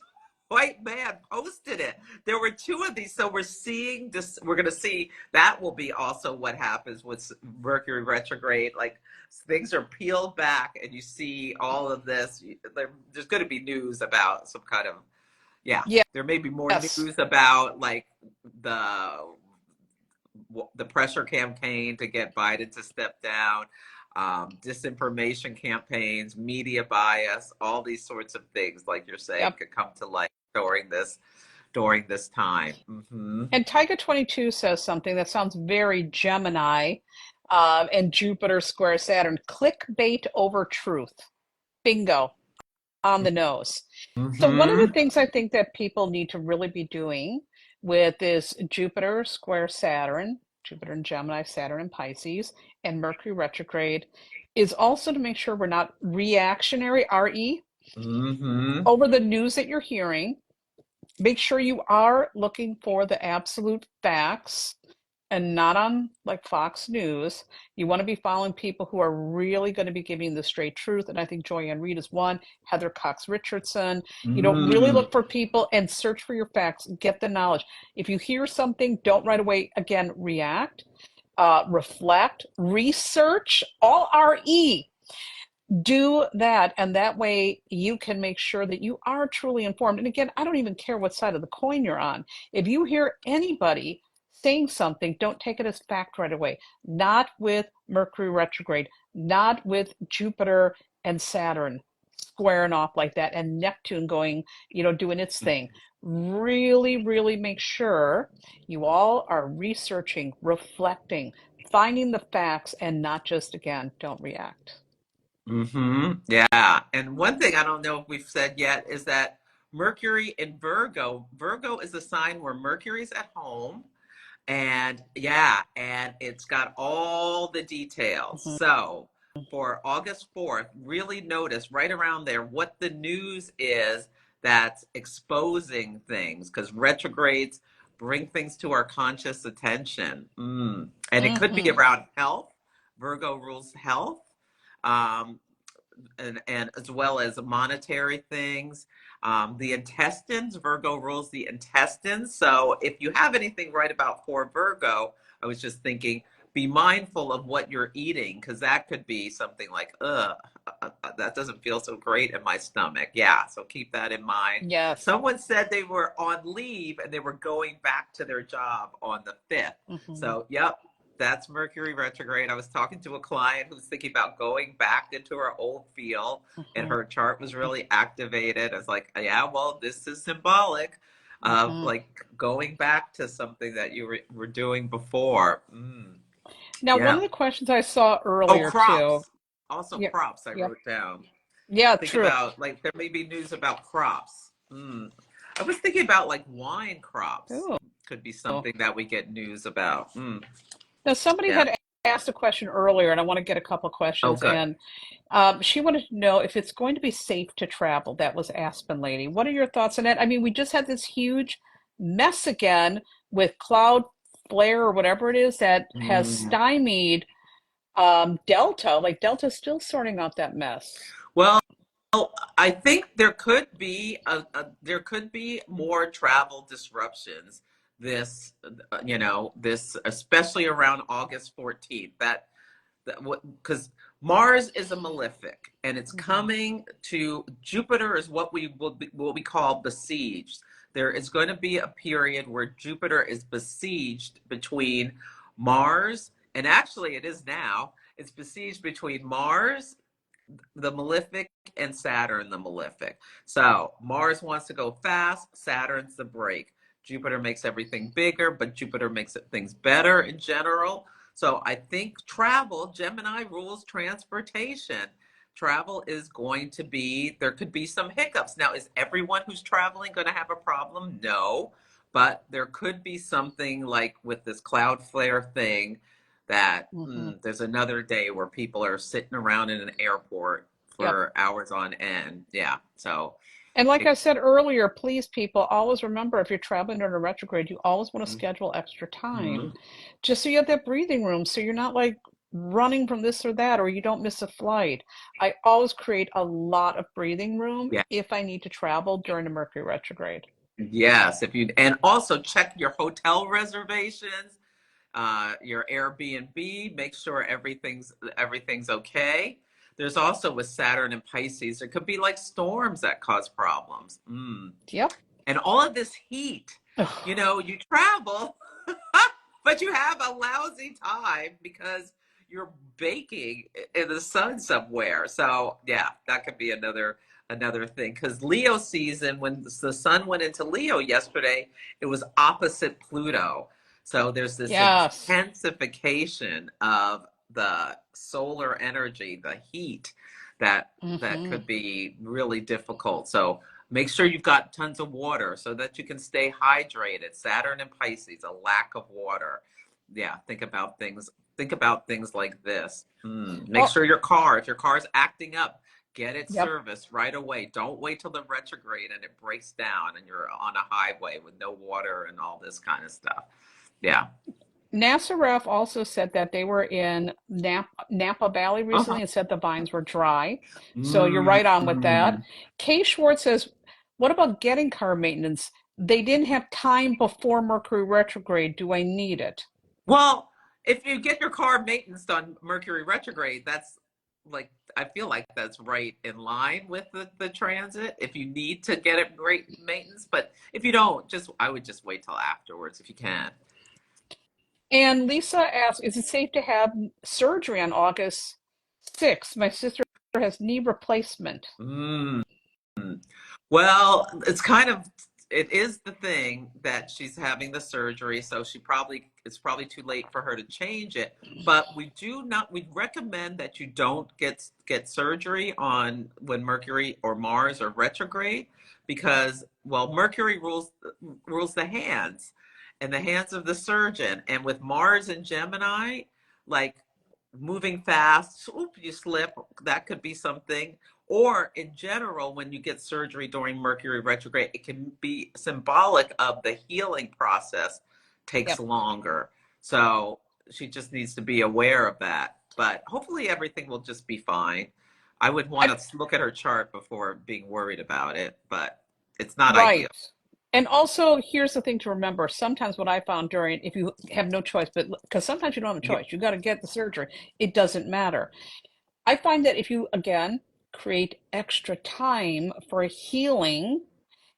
white man posted it. There were two of these, so we're seeing this. We're going to see that will be also what happens with Mercury retrograde. Like things are peeled back, and you see all of this. There's going to be news about some kind of There may be more Yes. news about like the the pressure campaign to get Biden to step down, disinformation campaigns, media bias, all these sorts of things, like you're saying, Yep. could come to light during this time. And Tyga 22 says something that sounds very Gemini and Jupiter square Saturn. Clickbait over truth. Bingo. On the nose. So one of the Mm-hmm. things I think that people need to really be doing with this Jupiter square Saturn, Jupiter and Gemini, Saturn and Pisces, and Mercury retrograde is also to make sure we're not reactionary, RE, Mm-hmm. over the news that you're hearing. Make sure you are looking for the absolute facts and not on like Fox News. You want to be following people who are really going to be giving the straight truth. And I think Joy Ann Reid is one, Heather Cox Richardson. Really Mm-hmm. look for people and search for your facts, get the knowledge. If you hear something, don't right away, again, react, reflect, research, all RE. Do that, and that way you can make sure that you are truly informed. And again, I don't even care what side of the coin you're on. If you hear anybody saying something, don't take it as fact right away. Not with Mercury retrograde, not with Jupiter and Saturn squaring off like that, and Neptune going, doing its thing. Really, really make sure you all are researching, reflecting, finding the facts, and not just, again, don't react. Mm-hmm. Yeah. And one thing I don't know if we've said yet is that Mercury in Virgo is a sign where Mercury's at home. And and it's got all the details. Mhm. So for August 4th, really notice right around there what the news is that's exposing things, because retrogrades bring things to our conscious attention. And it could be Mhm. around health. Virgo rules health. Um, and as well as monetary things. The intestines, Virgo rules the intestines. So if you have anything right about for Virgo, I was just thinking, be mindful of what you're eating, because that could be something like, that doesn't feel so great in my stomach. Yeah, so keep that in mind. Yes. Someone said they were on leave and they were going back to their job on the 5th. Mhm. So, yep, that's Mercury retrograde. I was talking to a client who's thinking about going back into her old field, and Mhm. her chart was really activated. I was like, yeah, well, this is symbolic of Mhm. like going back to something that you were doing before. Now, one Yeah. of the questions I saw Oh, earlier too. crops. Also Yep. crops I Yep. wrote down. Yeah, Think true. about like there may be news about crops. I was thinking about like wine crops Ooh. could be something that we get news about. Now, somebody Yeah. had asked a question earlier, and I want to get a couple Oh, questions. good. And she wanted to know if it's going to be safe to travel. That was Aspen Lady. What are your thoughts on that? I mean, we just had this huge mess again with cloud flare or whatever it is that has Mm. stymied Delta. Like Delta's still sorting out that mess. Well, I think there could be there could be more travel disruptions this this especially around August 14th. That what because Mars is a malefic and it's Hmm. coming to Jupiter is what we call besieged. There is going to be a period where Jupiter is besieged between Mars, and actually it is now. It's besieged between Mars, the malefic, and Saturn, the malefic. So Mars wants to go fast, Saturn's the brake. Jupiter makes everything bigger, but Jupiter makes things better in general. So I think travel, Gemini rules transportation. Travel is going to be, there could be some hiccups. Now, is everyone who's traveling going to have a problem? No. But there could be something like with this cloud flare thing that Hmm. there's another day where people are sitting around in an airport Yep. for hours on end. Yeah. So And like it, I said earlier, please, people, always remember if you're traveling during a retrograde, you always want to schedule extra time mhm. just so you have that breathing room so you're not like running from this or that or you don't miss a flight. I always create a lot of breathing room Yeah. if I need to travel during a Mercury retrograde. Yes. If you, and also check your hotel reservations, your Airbnb, make sure everything's okay. There's also with Saturn and Pisces, there could be like storms that cause problems. Yep. And all of this heat, you travel, but you have a lousy time because you're baking in the sun somewhere. So yeah, that could be another thing. Because Leo season, when the sun went into Leo yesterday, it was opposite Pluto. So there's this Yes. intensification of the solar energy, the heat that Hmm. could be really difficult. So make sure you've got tons of water so that you can stay hydrated. Saturn and Pisces, a lack of water. Yeah, Think about things like this. Make Oh, sure if your car's acting up, get it yep. serviced right away. Don't wait till the retrograde and it breaks down and you're on a highway with no water and all this kind of stuff. Yeah. NASA ref also said that they were in Napa Valley Uh-huh. recently and said the vines were dry. So you're Mm, right on with that. mm. Kay Schwartz says, what about getting car maintenance? They didn't have time before Mercury retrograde. Do I need it? Well, if you get your car maintenance on Mercury retrograde, that's like I feel like that's right in line with the transit. If you need to get it great maintenance, but if you don't, just I would just wait till afterwards if you can. And Lisa asks, is it safe to have surgery on August 6th? My sister has knee replacement. Mm. Well, it is the thing that she's having the surgery, so it's probably too late for her to change it. But we recommend that you don't get surgery on when Mercury or Mars are retrograde because well, Mercury rules the hands and the hands of the surgeon. And with Mars and Gemini, like moving fast, oop, you slip, that could be something or in general, when you get surgery during Mercury retrograde, it can be symbolic of the healing process takes Yep. longer. So she just needs to be aware of that. But hopefully everything will just be fine. I would want I, to look at her chart before being worried about it, but it's not ideal. right. And also, here's the thing to remember. Sometimes what I found during, if you have no choice, but because sometimes you don't have a Yeah. choice, you got to get the surgery. It doesn't matter. I find that if you, again, create extra time for healing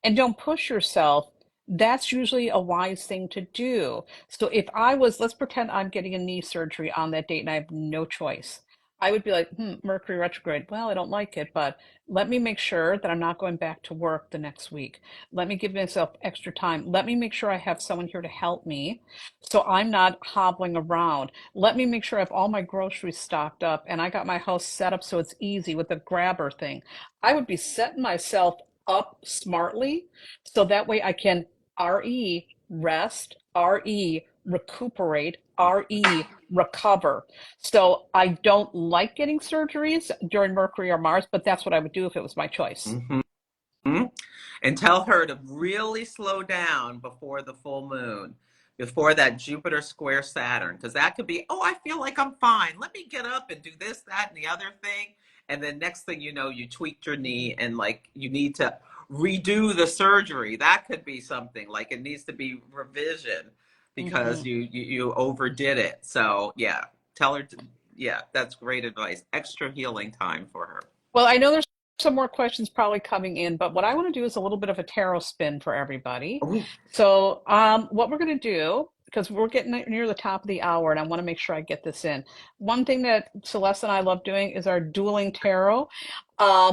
and don't push yourself, that's usually a wise thing to do. So if I was, let's pretend I'm getting a knee surgery on that date and I have no choice. I would be like, Mercury retrograde. Well, I don't like it, but let me make sure that I'm not going back to work the next week. Let me give myself extra time. Let me make sure I have someone here to help me so I'm not hobbling around. Let me make sure I have all my groceries stocked up and I got my house set up so it's easy with the grabber thing. I would be setting myself up smartly so that way I can RE rest, RE recuperate, RE recover. So I don't like getting surgeries during Mercury or Mars, but that's what I would do if it was my choice. Mm-hmm. And tell her to really slow down before the full moon, before that Jupiter square Saturn, because that could be, oh, I feel like I'm fine. Let me get up and do this, that, and the other thing. And then next thing you know, you tweaked your knee and like you need to redo the surgery. That could be something like it needs to be revision because Hmm. you overdid it. So yeah, tell her to, yeah, that's great advice. Extra healing time for her. Well, I know there's some more questions probably coming in, but what I want to do is a little bit of a tarot spin for everybody. Ooh. So, what we're going to do, because we're getting near the top of the hour, and I want to make sure I get this in. One thing that Celeste and I love doing is our dueling tarot.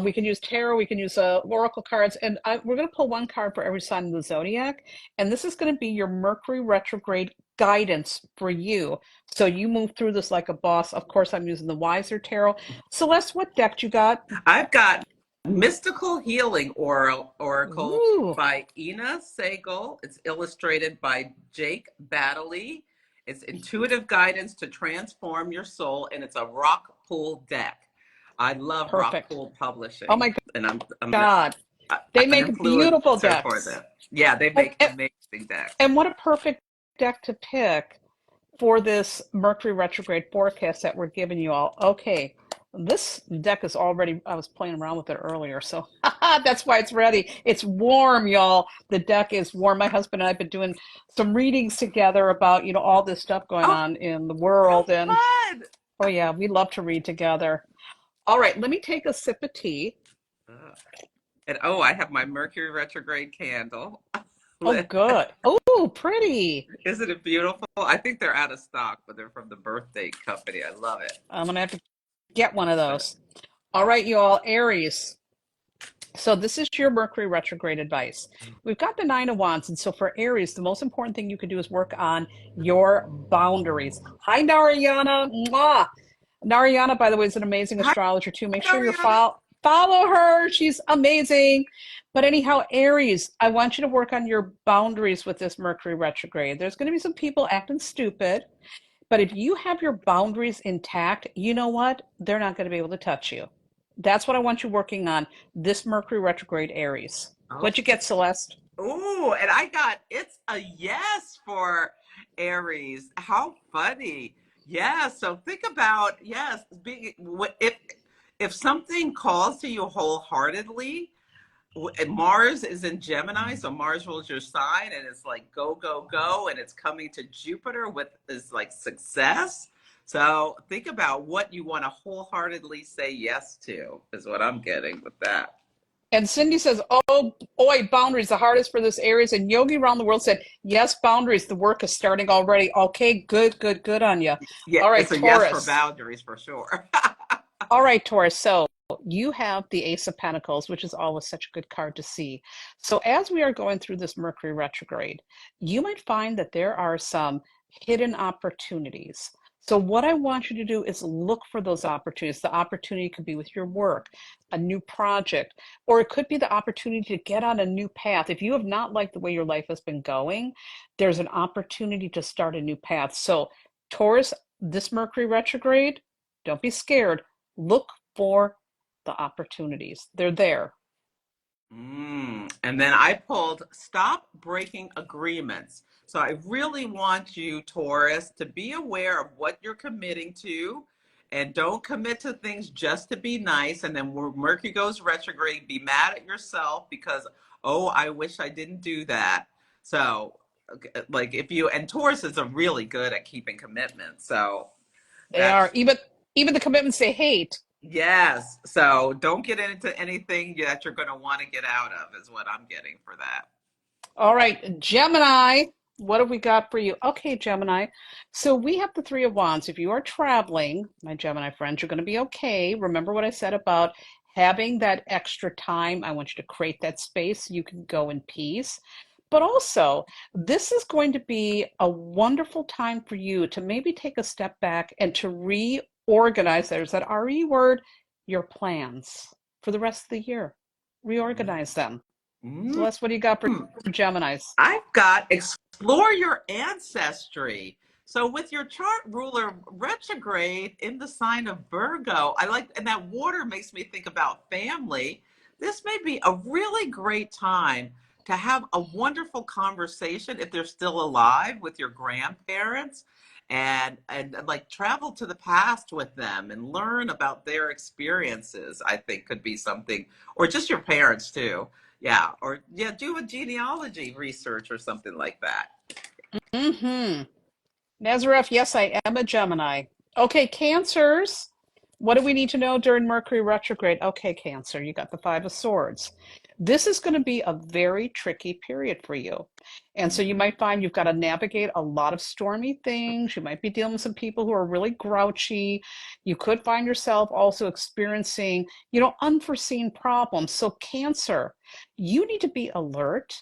We can use tarot, we can use oracle cards, and we're going to pull one card for every sign of the zodiac. And this is going to be your Mercury retrograde guidance for you. So you move through this like a boss. Of course, I'm using the Wiser Tarot. Celeste, what deck you got? I've got Mystical Healing Oracle Ooh, by Ina Segal. It's illustrated by Jake Baddeley. It's intuitive guidance to transform your soul, and it's a rock pool deck. I love rock perfect. pool Oh publishing, my and I'm God. They an make beautiful influencer for decks. them. Yeah, they And, make and, amazing decks. and what a perfect deck to pick for this Mercury retrograde forecast that we're giving you all. Okay, this deck is already, I was playing around with it earlier, so that's why it's ready. It's warm, y'all. The deck is warm. My husband and I have been doing some readings together about, all this stuff going Oh, on in the how world. And fun! oh, yeah, we love to read together. All right, let me take a sip of tea. And oh, I have my Mercury retrograde candle Oh, lit. good. Oh, pretty. Isn't it beautiful? I think they're out of stock, but they're from the birthday company. I love it. I'm gonna have to get one of those. All right, you all, Aries. So this is your Mercury retrograde advice. We've got the Nine of Wands, and so for Aries, the most important thing you can do is work on your boundaries. Hi, Narayana. Mwah. Narayana, by the way, is an amazing Hi, astrologer too. Make sure you Ariana. follow her. She's amazing. But anyhow, Aries, I want you to work on your boundaries with this Mercury retrograde. There's going to be some people acting stupid, but if you have your boundaries intact, you know what? They're not going to be able to touch you. That's what I want you working on this Mercury retrograde Aries. What'd you Okay. get, Celeste? Ooh, and I got it's a yes for Aries. How funny. Yeah, so think about yes, being if something calls to you wholeheartedly, Mars is in Gemini, so Mars rules your sign, and it's like go, go, go, and it's coming to Jupiter with is like success. So think about what you want to wholeheartedly say yes to, is what I'm getting with that. And Cindy says, oh boy, boundaries, the hardest for this Aries. And Yogi around the world said, yes, boundaries, the work is starting already. Okay, good, good, good on you. Yeah, All right, it's a yes for Taurus. boundaries for sure. All right, Taurus. So you have the Ace of Pentacles, which is always such a good card to see. So as we are going through this Mercury retrograde, you might find that there are some hidden opportunities. So what I want you to do is look for those opportunities. The opportunity could be with your work, a new project, or it could be the opportunity to get on a new path. If you have not liked the way your life has been going, there's an opportunity to start a new path. So Taurus, this Mercury retrograde, don't be scared. Look for the opportunities. They're there. And then I pulled stop breaking agreements. So I really want you, Taurus, to be aware of what you're committing to and don't commit to things just to be nice. And then when Mercury goes retrograde, be mad at yourself because, oh, I wish I didn't do that. So, like, if you, and Tauruses are really good at keeping commitments. So They are. that's Even the commitments they hate. yes. So don't get into anything that you're going to want to get out of, is what I'm getting for that. All right, Gemini. What have we got for you? Okay, Gemini. So we have the Three of Wands. If you are traveling, my Gemini friends, you're going to be okay. Remember what I said about having that extra time. I want you to create that space so you can go in peace. But also, this is going to be a wonderful time for you to maybe take a step back and to reorganize, there's that RE word, your plans for the rest of the year. Reorganize them. Mm. Celeste, what do you got for Geminis? I've got explore your ancestry. So with your chart ruler retrograde in the sign of Virgo, I like, and that water makes me think about family. This may be a really great time to have a wonderful conversation if they're still alive with your grandparents and like travel to the past with them and learn about their experiences. I think could be something, or just your parents too. Yeah, or yeah, do a genealogy research or something like that. Mm-hmm. Nazareth, yes, I am a Gemini. Okay, Cancers. What do we need to know during Mercury retrograde? Okay, Cancer, you got the Five of Swords. This is going to be a very tricky period for you. And so you might find you've got to navigate a lot of stormy things. You might be dealing with some people who are really grouchy. You could find yourself also experiencing, unforeseen problems. So, Cancer, you need to be alert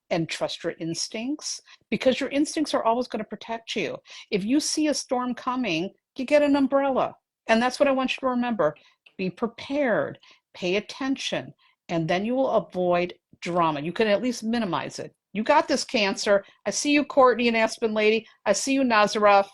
and trust your instincts because your instincts are always going to protect you. If you see a storm coming, you get an umbrella. And that's what I want you to remember. Be prepared, pay attention, and then you will avoid drama. You can at least minimize it. You got this, Cancer. I see you, Courtney and Aspen Lady. I see you, Nazareth.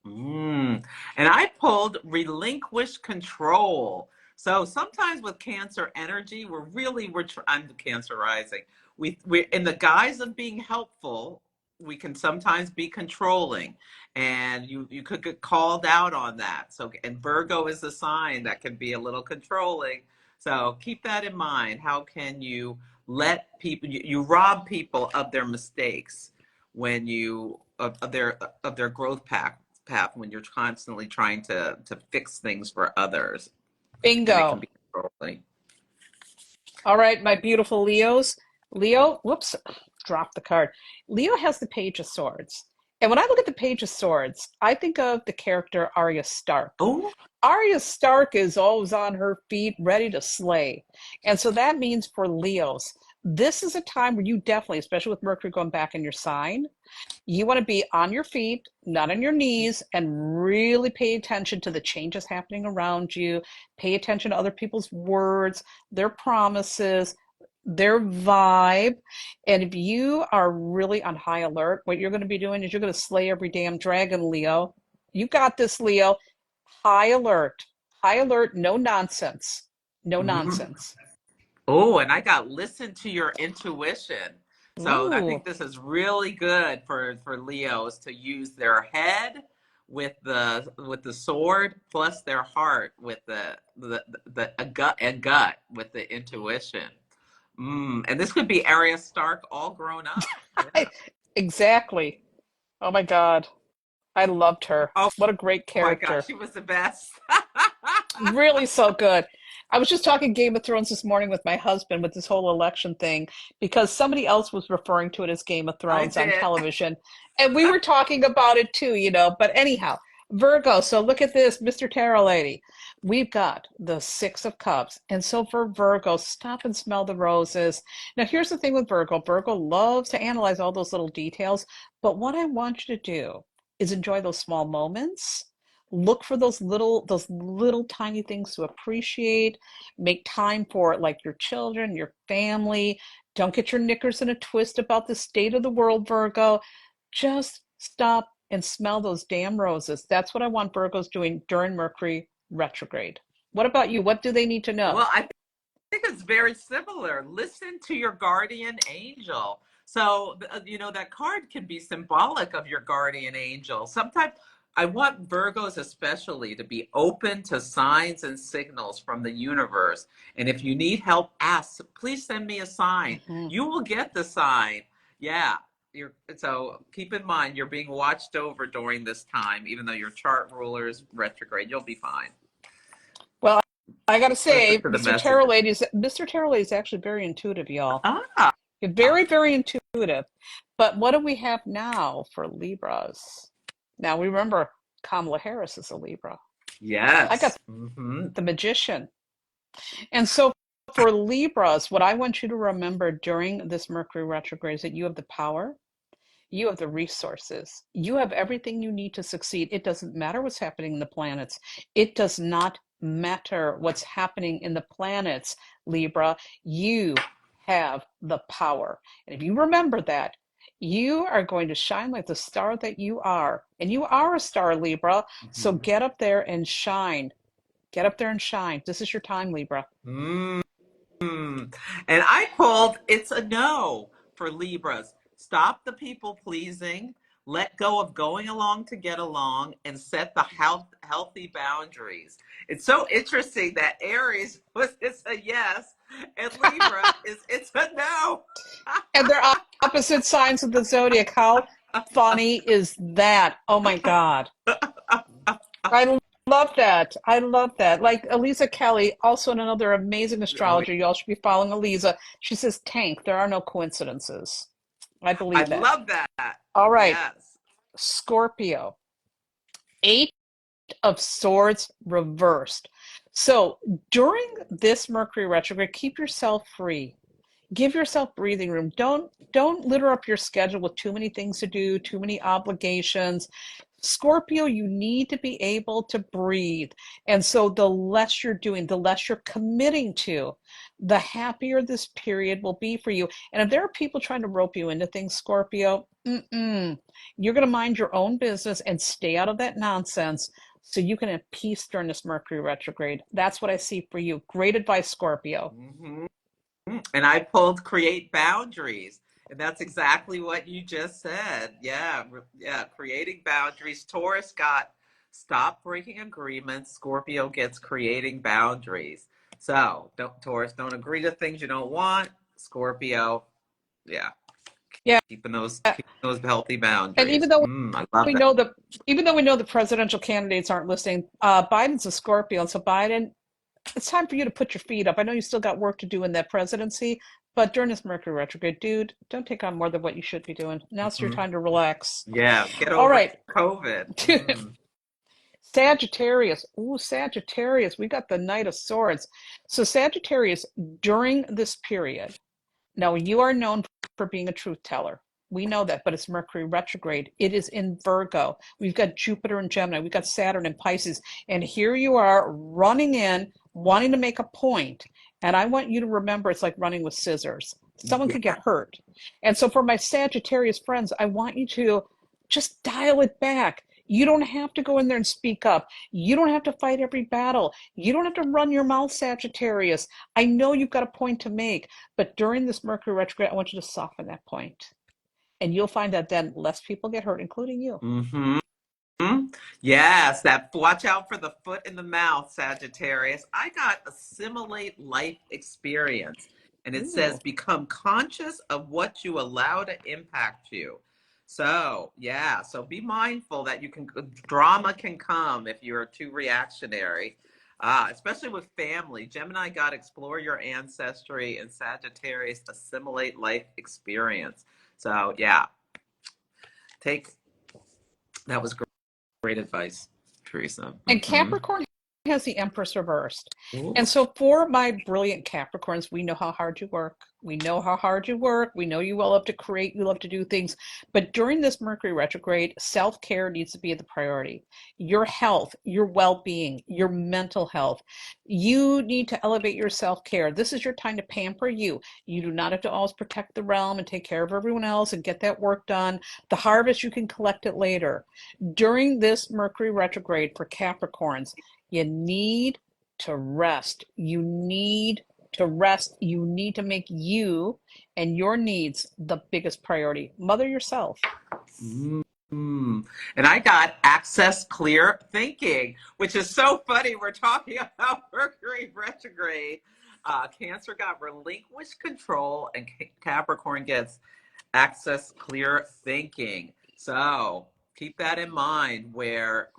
And I pulled relinquish control. So sometimes with Cancer energy, I'm the Cancer rising. We in the guise of being helpful, we can sometimes be controlling, and you could get called out on that. So, and Virgo is a sign that can be a little controlling. So keep that in mind. How can you let people, you rob people of their mistakes when you of their growth path when you're constantly trying to fix things for others, and it can Bingo. be controlling. All right, my beautiful Leos. Leo, whoops, dropped the card. Leo has the Page of Swords. And when I look at the Page of Swords, I think of the character Arya Stark. Oh, Arya Stark is always on her feet, ready to slay. And so that means for Leos, this is a time where you definitely, especially with Mercury going back in your sign, you want to be on your feet, not on your knees, and really pay attention to the changes happening around you. Pay attention to other people's words, their promises, their vibe. And if you are really on high alert, what you're going to be doing is you're going to slay every damn dragon, Leo. You got this, Leo. High alert. High alert, no nonsense. No mhm. nonsense. Oh, and I got listen to your intuition. So I Ooh, think this is really good for Leos to use their head with the sword plus their heart with the a gut with the intuition. And this could be Arya Stark all grown up. Yeah. exactly. Oh my God. I loved her. Oh What a great my gosh, character. she was the best. Really so good. I was just talking Game of Thrones this morning with my husband with this whole election thing because somebody else was referring to it as Game of I Thrones on did. television. And we were talking about it too. But anyhow, Virgo. So look at this, Mr. Tarot Lady. We've got the Six of Cups. And so for Virgo, stop and smell the roses. Now, here's the thing with Virgo. Virgo loves to analyze all those little details. But what I want you to do is enjoy those small moments. Look for those little tiny things to appreciate. Make time for like your children, your family. Don't get your knickers in a twist about the state of the world, Virgo. Just stop and smell those damn roses. That's what I want Virgos doing during Mercury retrograde. What about you? What do they need to know? Well, I think it's very similar. Listen to your guardian angel. So, that card can be symbolic of your guardian angel. Sometimes I want Virgos especially to be open to signs and signals from the universe. And if you need help, ask, please send me a sign. Mhm. You will get the sign. Yeah. So keep in mind you're being watched over during this time, even though your chart ruler is retrograde, you'll be fine. Well, I gotta Listen say, to the Mr. Tarot messages. Lady is Mr. Tarot Lady is actually very intuitive, y'all. Ah. Very, very intuitive. But what do we have now for Libras? Now, remember, Kamala Harris is a Libra. I got Yes. the Magician. And so for Libras, what I want you to remember during this Mercury retrograde is that you have the power, you have the resources, you have everything you need to succeed. It doesn't matter what's happening in the planets. It does not matter what's happening in the planets, Libra. You have the power. And if you remember that, you are going to shine like the star that you are. And you are a star, Libra. So get up there and shine. Get up there and shine. This is your time, Libra. Mm. And I called it's a no for Libras. Stop the people pleasing, let go of going along to get along, and set the healthy boundaries. It's so interesting that Aries was it's a yes, and Libra is it's a no. And they're opposite signs of the zodiac. How funny is that? Oh my God. I love that. I love that. Like Elisa Kelly, also another amazing Oh, astrologer. You all should be following Elisa. She says, Tank, there are no coincidences. I I believe that. love that. All right. Yes. Scorpio, Eight of Swords reversed. So during this Mercury retrograde, keep yourself free. Give yourself breathing room. Don't litter up your schedule with too many things to do, too many obligations. Scorpio, you need to be able to breathe. And so the less you're doing, the less you're committing to, the happier this period will be for you. And if there are people trying to rope you into things, Scorpio, you're going to mind your own business and stay out of that nonsense so you can have peace during this Mercury retrograde. That's what I see for you. Great advice, Scorpio. Mm-hmm. And I pulled create boundaries. And that's exactly what you just said. Yeah, yeah, creating boundaries. Taurus got stop breaking agreements. Scorpio gets creating boundaries. So, Taurus, don't agree to things you don't want. Scorpio, yeah, Yeah. keeping those healthy And boundaries. I love we that. know that even though we know the presidential candidates aren't listening, Biden's a Scorpio, and so Biden, it's time for you to put your feet up. I know you still got work to do in that presidency, but during this Mercury retrograde, dude, don't take on more than what you should be doing. Now's your Mm-hmm. time to relax. Yeah, get All over right. COVID. Sagittarius. Ooh, Sagittarius. We got the Knight of Swords. So Sagittarius, during this period, now you are known for being a truth teller. We know that, but it's Mercury retrograde. It is in Virgo. We've got Jupiter and Gemini. We've got Saturn and Pisces. And here you are running in, wanting to make a point. And I want you to remember it's like running with scissors. Someone could Yeah. get hurt. And so for my Sagittarius friends, I want you to just dial it back. You don't have to go in there and speak up. You don't have to fight every battle. You don't have to run your mouth, Sagittarius. I know you've got a point to make, but during this Mercury retrograde, I want you to soften that point. And you'll find that then less people get hurt, including you. Mm-hmm. Yes, that watch out for the foot in the mouth, Sagittarius. I got assimilate life experience. And it says Ooh. become conscious of what you allow to impact you. So, yeah, so be mindful that drama can come if you're too reactionary. Especially with family. Gemini got explore your ancestry, and Sagittarius assimilate life experience. So, yeah, take that was great advice, Theresa. And Capricorn has the Empress reversed. Ooh. And so for my brilliant Capricorns, we know how hard you work. We know how hard you work. We know you love to create, you love to do things. But during this Mercury retrograde, self-care needs to be the priority. Your health, your well-being, your mental health. You need to elevate your self-care. This is your time to pamper you. You do not have to always protect the realm and take care of everyone else and get that work done. The harvest, you can collect it later. During this Mercury retrograde for Capricorns, you need to rest. You need to rest. You need to make you and your needs the biggest priority. Mother yourself. Mm. And I got access clear thinking, which is so funny. We're talking about Mercury retrograde. Cancer got relinquished control, and Capricorn gets access clear thinking. So keep that in mind where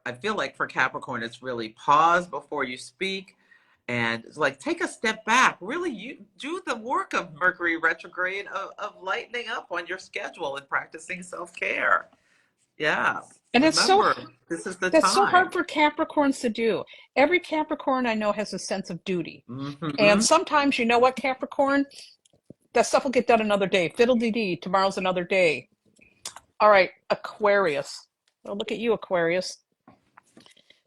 I feel like for Capricorn, it's really pause before you speak And it's like, take a step back. Really, you do the work of Mercury retrograde, of lightening up on your schedule and practicing self-care. Yeah. And Remember, this is the that's so hard time. for Capricorns to do. Every Capricorn I know has a sense of duty. And Hmm. sometimes, you know what, Capricorn? That stuff will get done another day. Fiddle-dee-dee, tomorrow's another day. All right, Aquarius. Oh, look at you, Aquarius.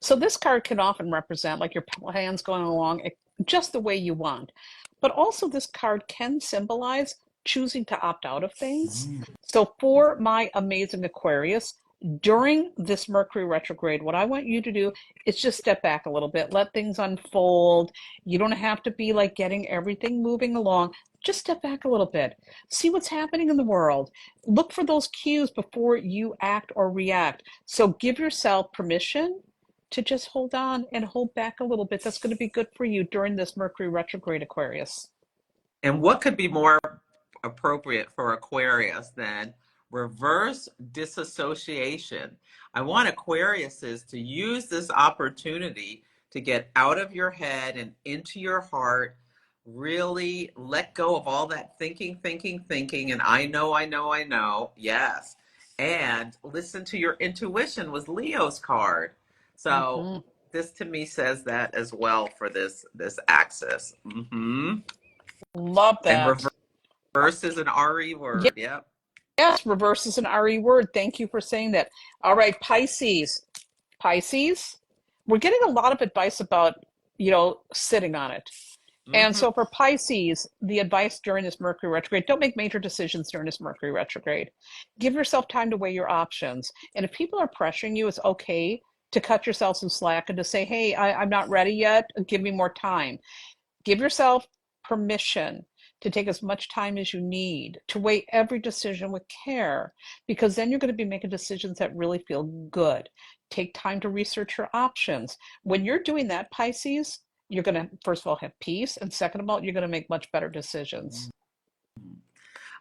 So this card can often represent like your plans going along just the way you want. But also this card can symbolize choosing to opt out of things. So for my amazing Aquarius, during this Mercury retrograde, what I want you to do is just step back a little bit, let things unfold. You don't have to be like getting everything moving along. Just step back a little bit. See what's happening in the world. Look for those cues before you act or react. So give yourself permission to just hold on and hold back a little bit. That's going to be good for you during this Mercury retrograde, Aquarius. And what could be more appropriate for Aquarius than reverse disassociation? I want Aquariuses to use this opportunity to get out of your head and into your heart. Really let go of all that thinking, and I know, I know, I know. Yes. And listen to your intuition was Leo's card. So Mm-hmm. this to me says that as well for this axis. Love And that. reverse is an RE word. Yep. Yes, reverse is an RE word. Thank you for saying that. All right, Pisces. Pisces, we're getting a lot of advice about, sitting on it. And Hmm. so for Pisces, the advice during this Mercury retrograde, don't make major decisions during this Mercury retrograde. Give yourself time to weigh your options. And if people are pressuring you, it's okay to cut yourself some slack and to say, hey, I'm not ready yet. Give me more time. Give yourself permission to take as much time as you need to weigh every decision with care, because then you're going to be making decisions that really feel good. Take time to research your options. When you're doing that, Pisces, you're going to, first of all, have peace. And second of all, you're going to make much better decisions.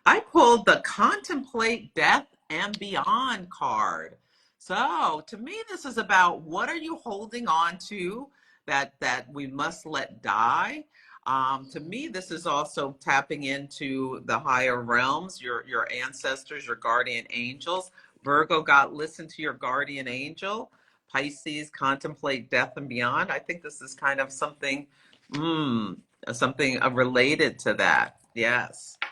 I pulled the Contemplate Death and Beyond card. So to me, this is about what are you holding on to that we must let die. To me, this is also tapping into the higher realms, your ancestors, your guardian angels. Virgo got listen to your guardian angel. Pisces, contemplate death and beyond. I think this is kind of something, something related to that. Yes. I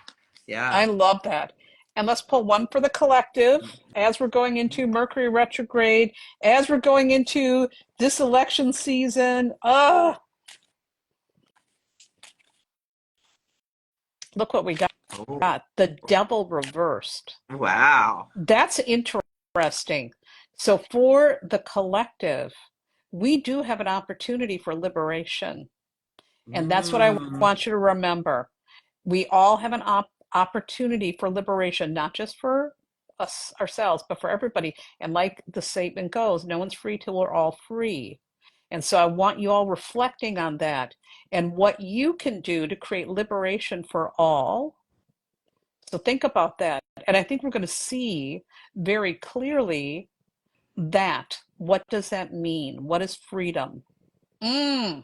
Yeah. love that. And let's pull one for the collective as we're going into Mercury retrograde, as we're going into this election season. Look what we got. Oh, The devil reversed. wow. That's interesting. So for the collective, we do have an opportunity for liberation. And that's what I Mm, want you to remember. We all have an opportunity for liberation, not just for us ourselves, but for everybody. And like the statement goes, no one's free till we're all free. And so I want you all reflecting on that and what you can do to create liberation for all. So think about that. And I think we're going to see very clearly that. What does that mean? What is freedom? Mm.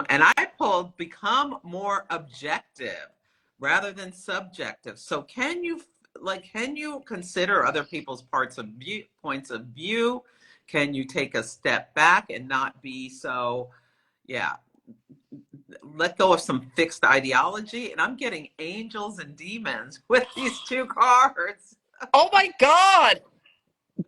and I pulled become more objective rather than subjective. So can you consider other people's points of view? Can you take a step back and not be so, yeah, let go of some fixed ideology? And I'm getting angels and demons with these two cards. Oh my God.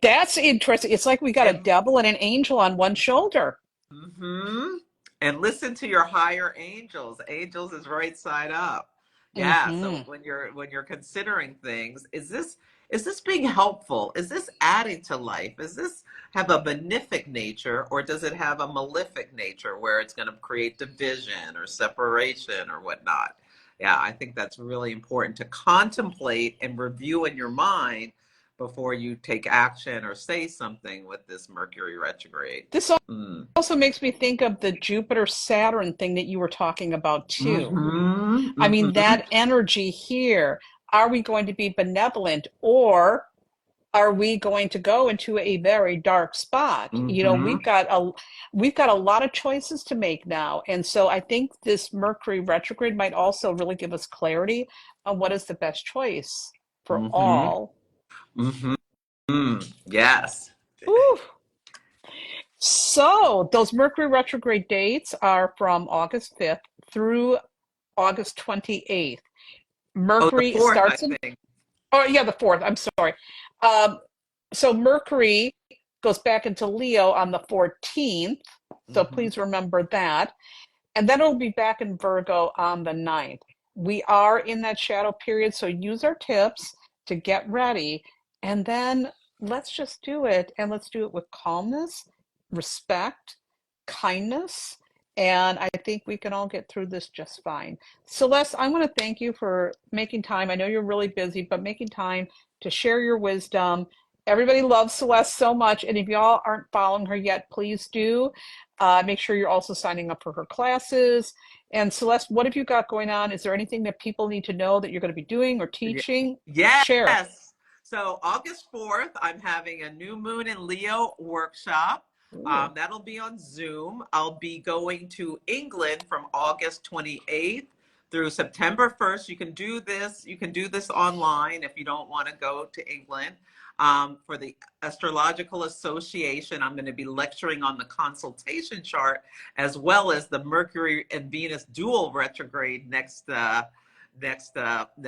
That's interesting. It's like we got a And devil and an angel on one shoulder. hmm and listen to your higher angels. Angels is right side up. Yeah. So Hmm. when you're considering things, is this being helpful? Is this adding to life? Is this have a benefic nature, or does it have a malefic nature where it's going to create division or separation or whatnot? Yeah, I think that's really important to contemplate and review in your mind before you take action or say something with this Mercury retrograde. This Mm. also makes me think of the Jupiter Saturn thing that you were talking about too. Mm-hmm. I mean, Mm-hmm. that energy here, are we going to be benevolent or are we going to go into a very dark spot? You know, Mm-hmm. we've got a lot of choices to make now. And so I think this Mercury retrograde might also really give us clarity on what is the best choice for Mm-hmm. all. Mm-hmm. Yes. Ooh. So those Mercury retrograde dates are from August 5th through August 28th. Oh, the Mercury fourth, I starts in, think. oh yeah, the 4th, I'm sorry. Um, so Mercury goes back into Leo on the 14th. So Mm-hmm. please remember that. And then it'll be back in Virgo on the 9th. We are in that shadow period, so use our tips to get ready. And then let's just do it. And let's do it with calmness, respect, kindness. And I think we can all get through this just fine. Celeste, I want to thank you for making time. I know you're really busy, but making time to share your wisdom. Everybody loves Celeste so much. And if y'all aren't following her yet, please do. Make sure you're also signing up for her classes. And Celeste, what have you got going on? Is there anything that people need to know that you're going to be doing or Ye- teaching? Share. Yes. So August 4th, I'm having a new moon in Leo workshop. Ooh. That'll be on Zoom. I'll be going to England from August 28th through September 1st. You can do this. You can do this online if you don't want to go to England. For the Astrological Association, I'm going to be lecturing on the consultation chart as well as the Mercury and Venus dual retrograde next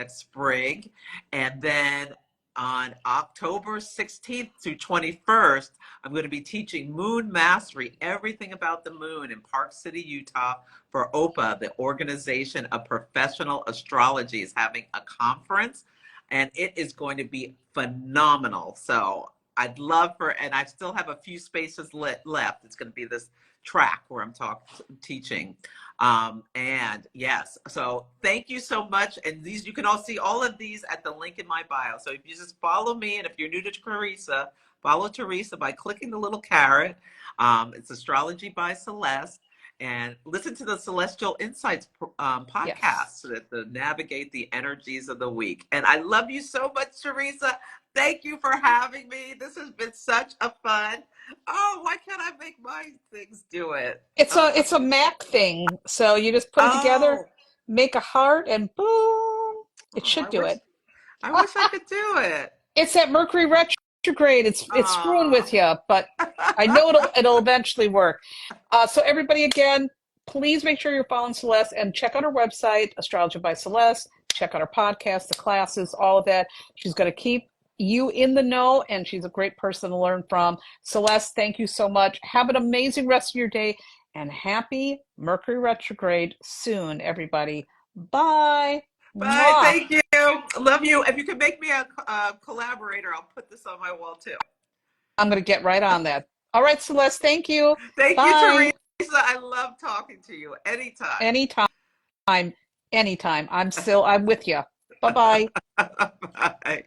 spring. And then on October 16th through 21st, I'm going to be teaching Moon Mastery, everything about the moon in Park City, Utah for OPA, the Organization of Professional Astrology, is having a conference, and it is going to be phenomenal. So I'd love for, and I still have a few spaces left. It's going to be this track where I'm teaching. And yes, so thank you so much. And these, you can all see all of these at the link in my bio. So if you just follow me, and if you're new to Theresa, follow Theresa by clicking the little carrot. It's Astrology by Celeste. And listen to the Celestial Insights podcast Yes. to navigate the energies of the week. And I love you so much, Theresa. Thank you for having me. This has been such a fun. Oh, why can't I make my things do it? It's a Mac thing. So you just put it together, Oh, make a heart, and boom, it oh, should do it. I wish I could do it. It's that Mercury retrograde. It's screwing Oh. with you, but I know it'll eventually work. So everybody, again, please make sure you're following Celeste and check out her website, Astrology by Celeste. Check out her podcast, the classes, all of that. She's going to keep you in the know, and she's a great person to learn from. Celeste, thank you so much. Have an amazing rest of your day, and happy Mercury retrograde soon, everybody. Bye. Bye. Mwah. Thank you. Love you. If you can make me a collaborator, I'll put this on my wall too. I'm going to get right on that. All right, Celeste, thank you. Thank you, Bye. Teresa. I love talking to you anytime. Anytime. Anytime. I'm with you. Bye bye. Bye.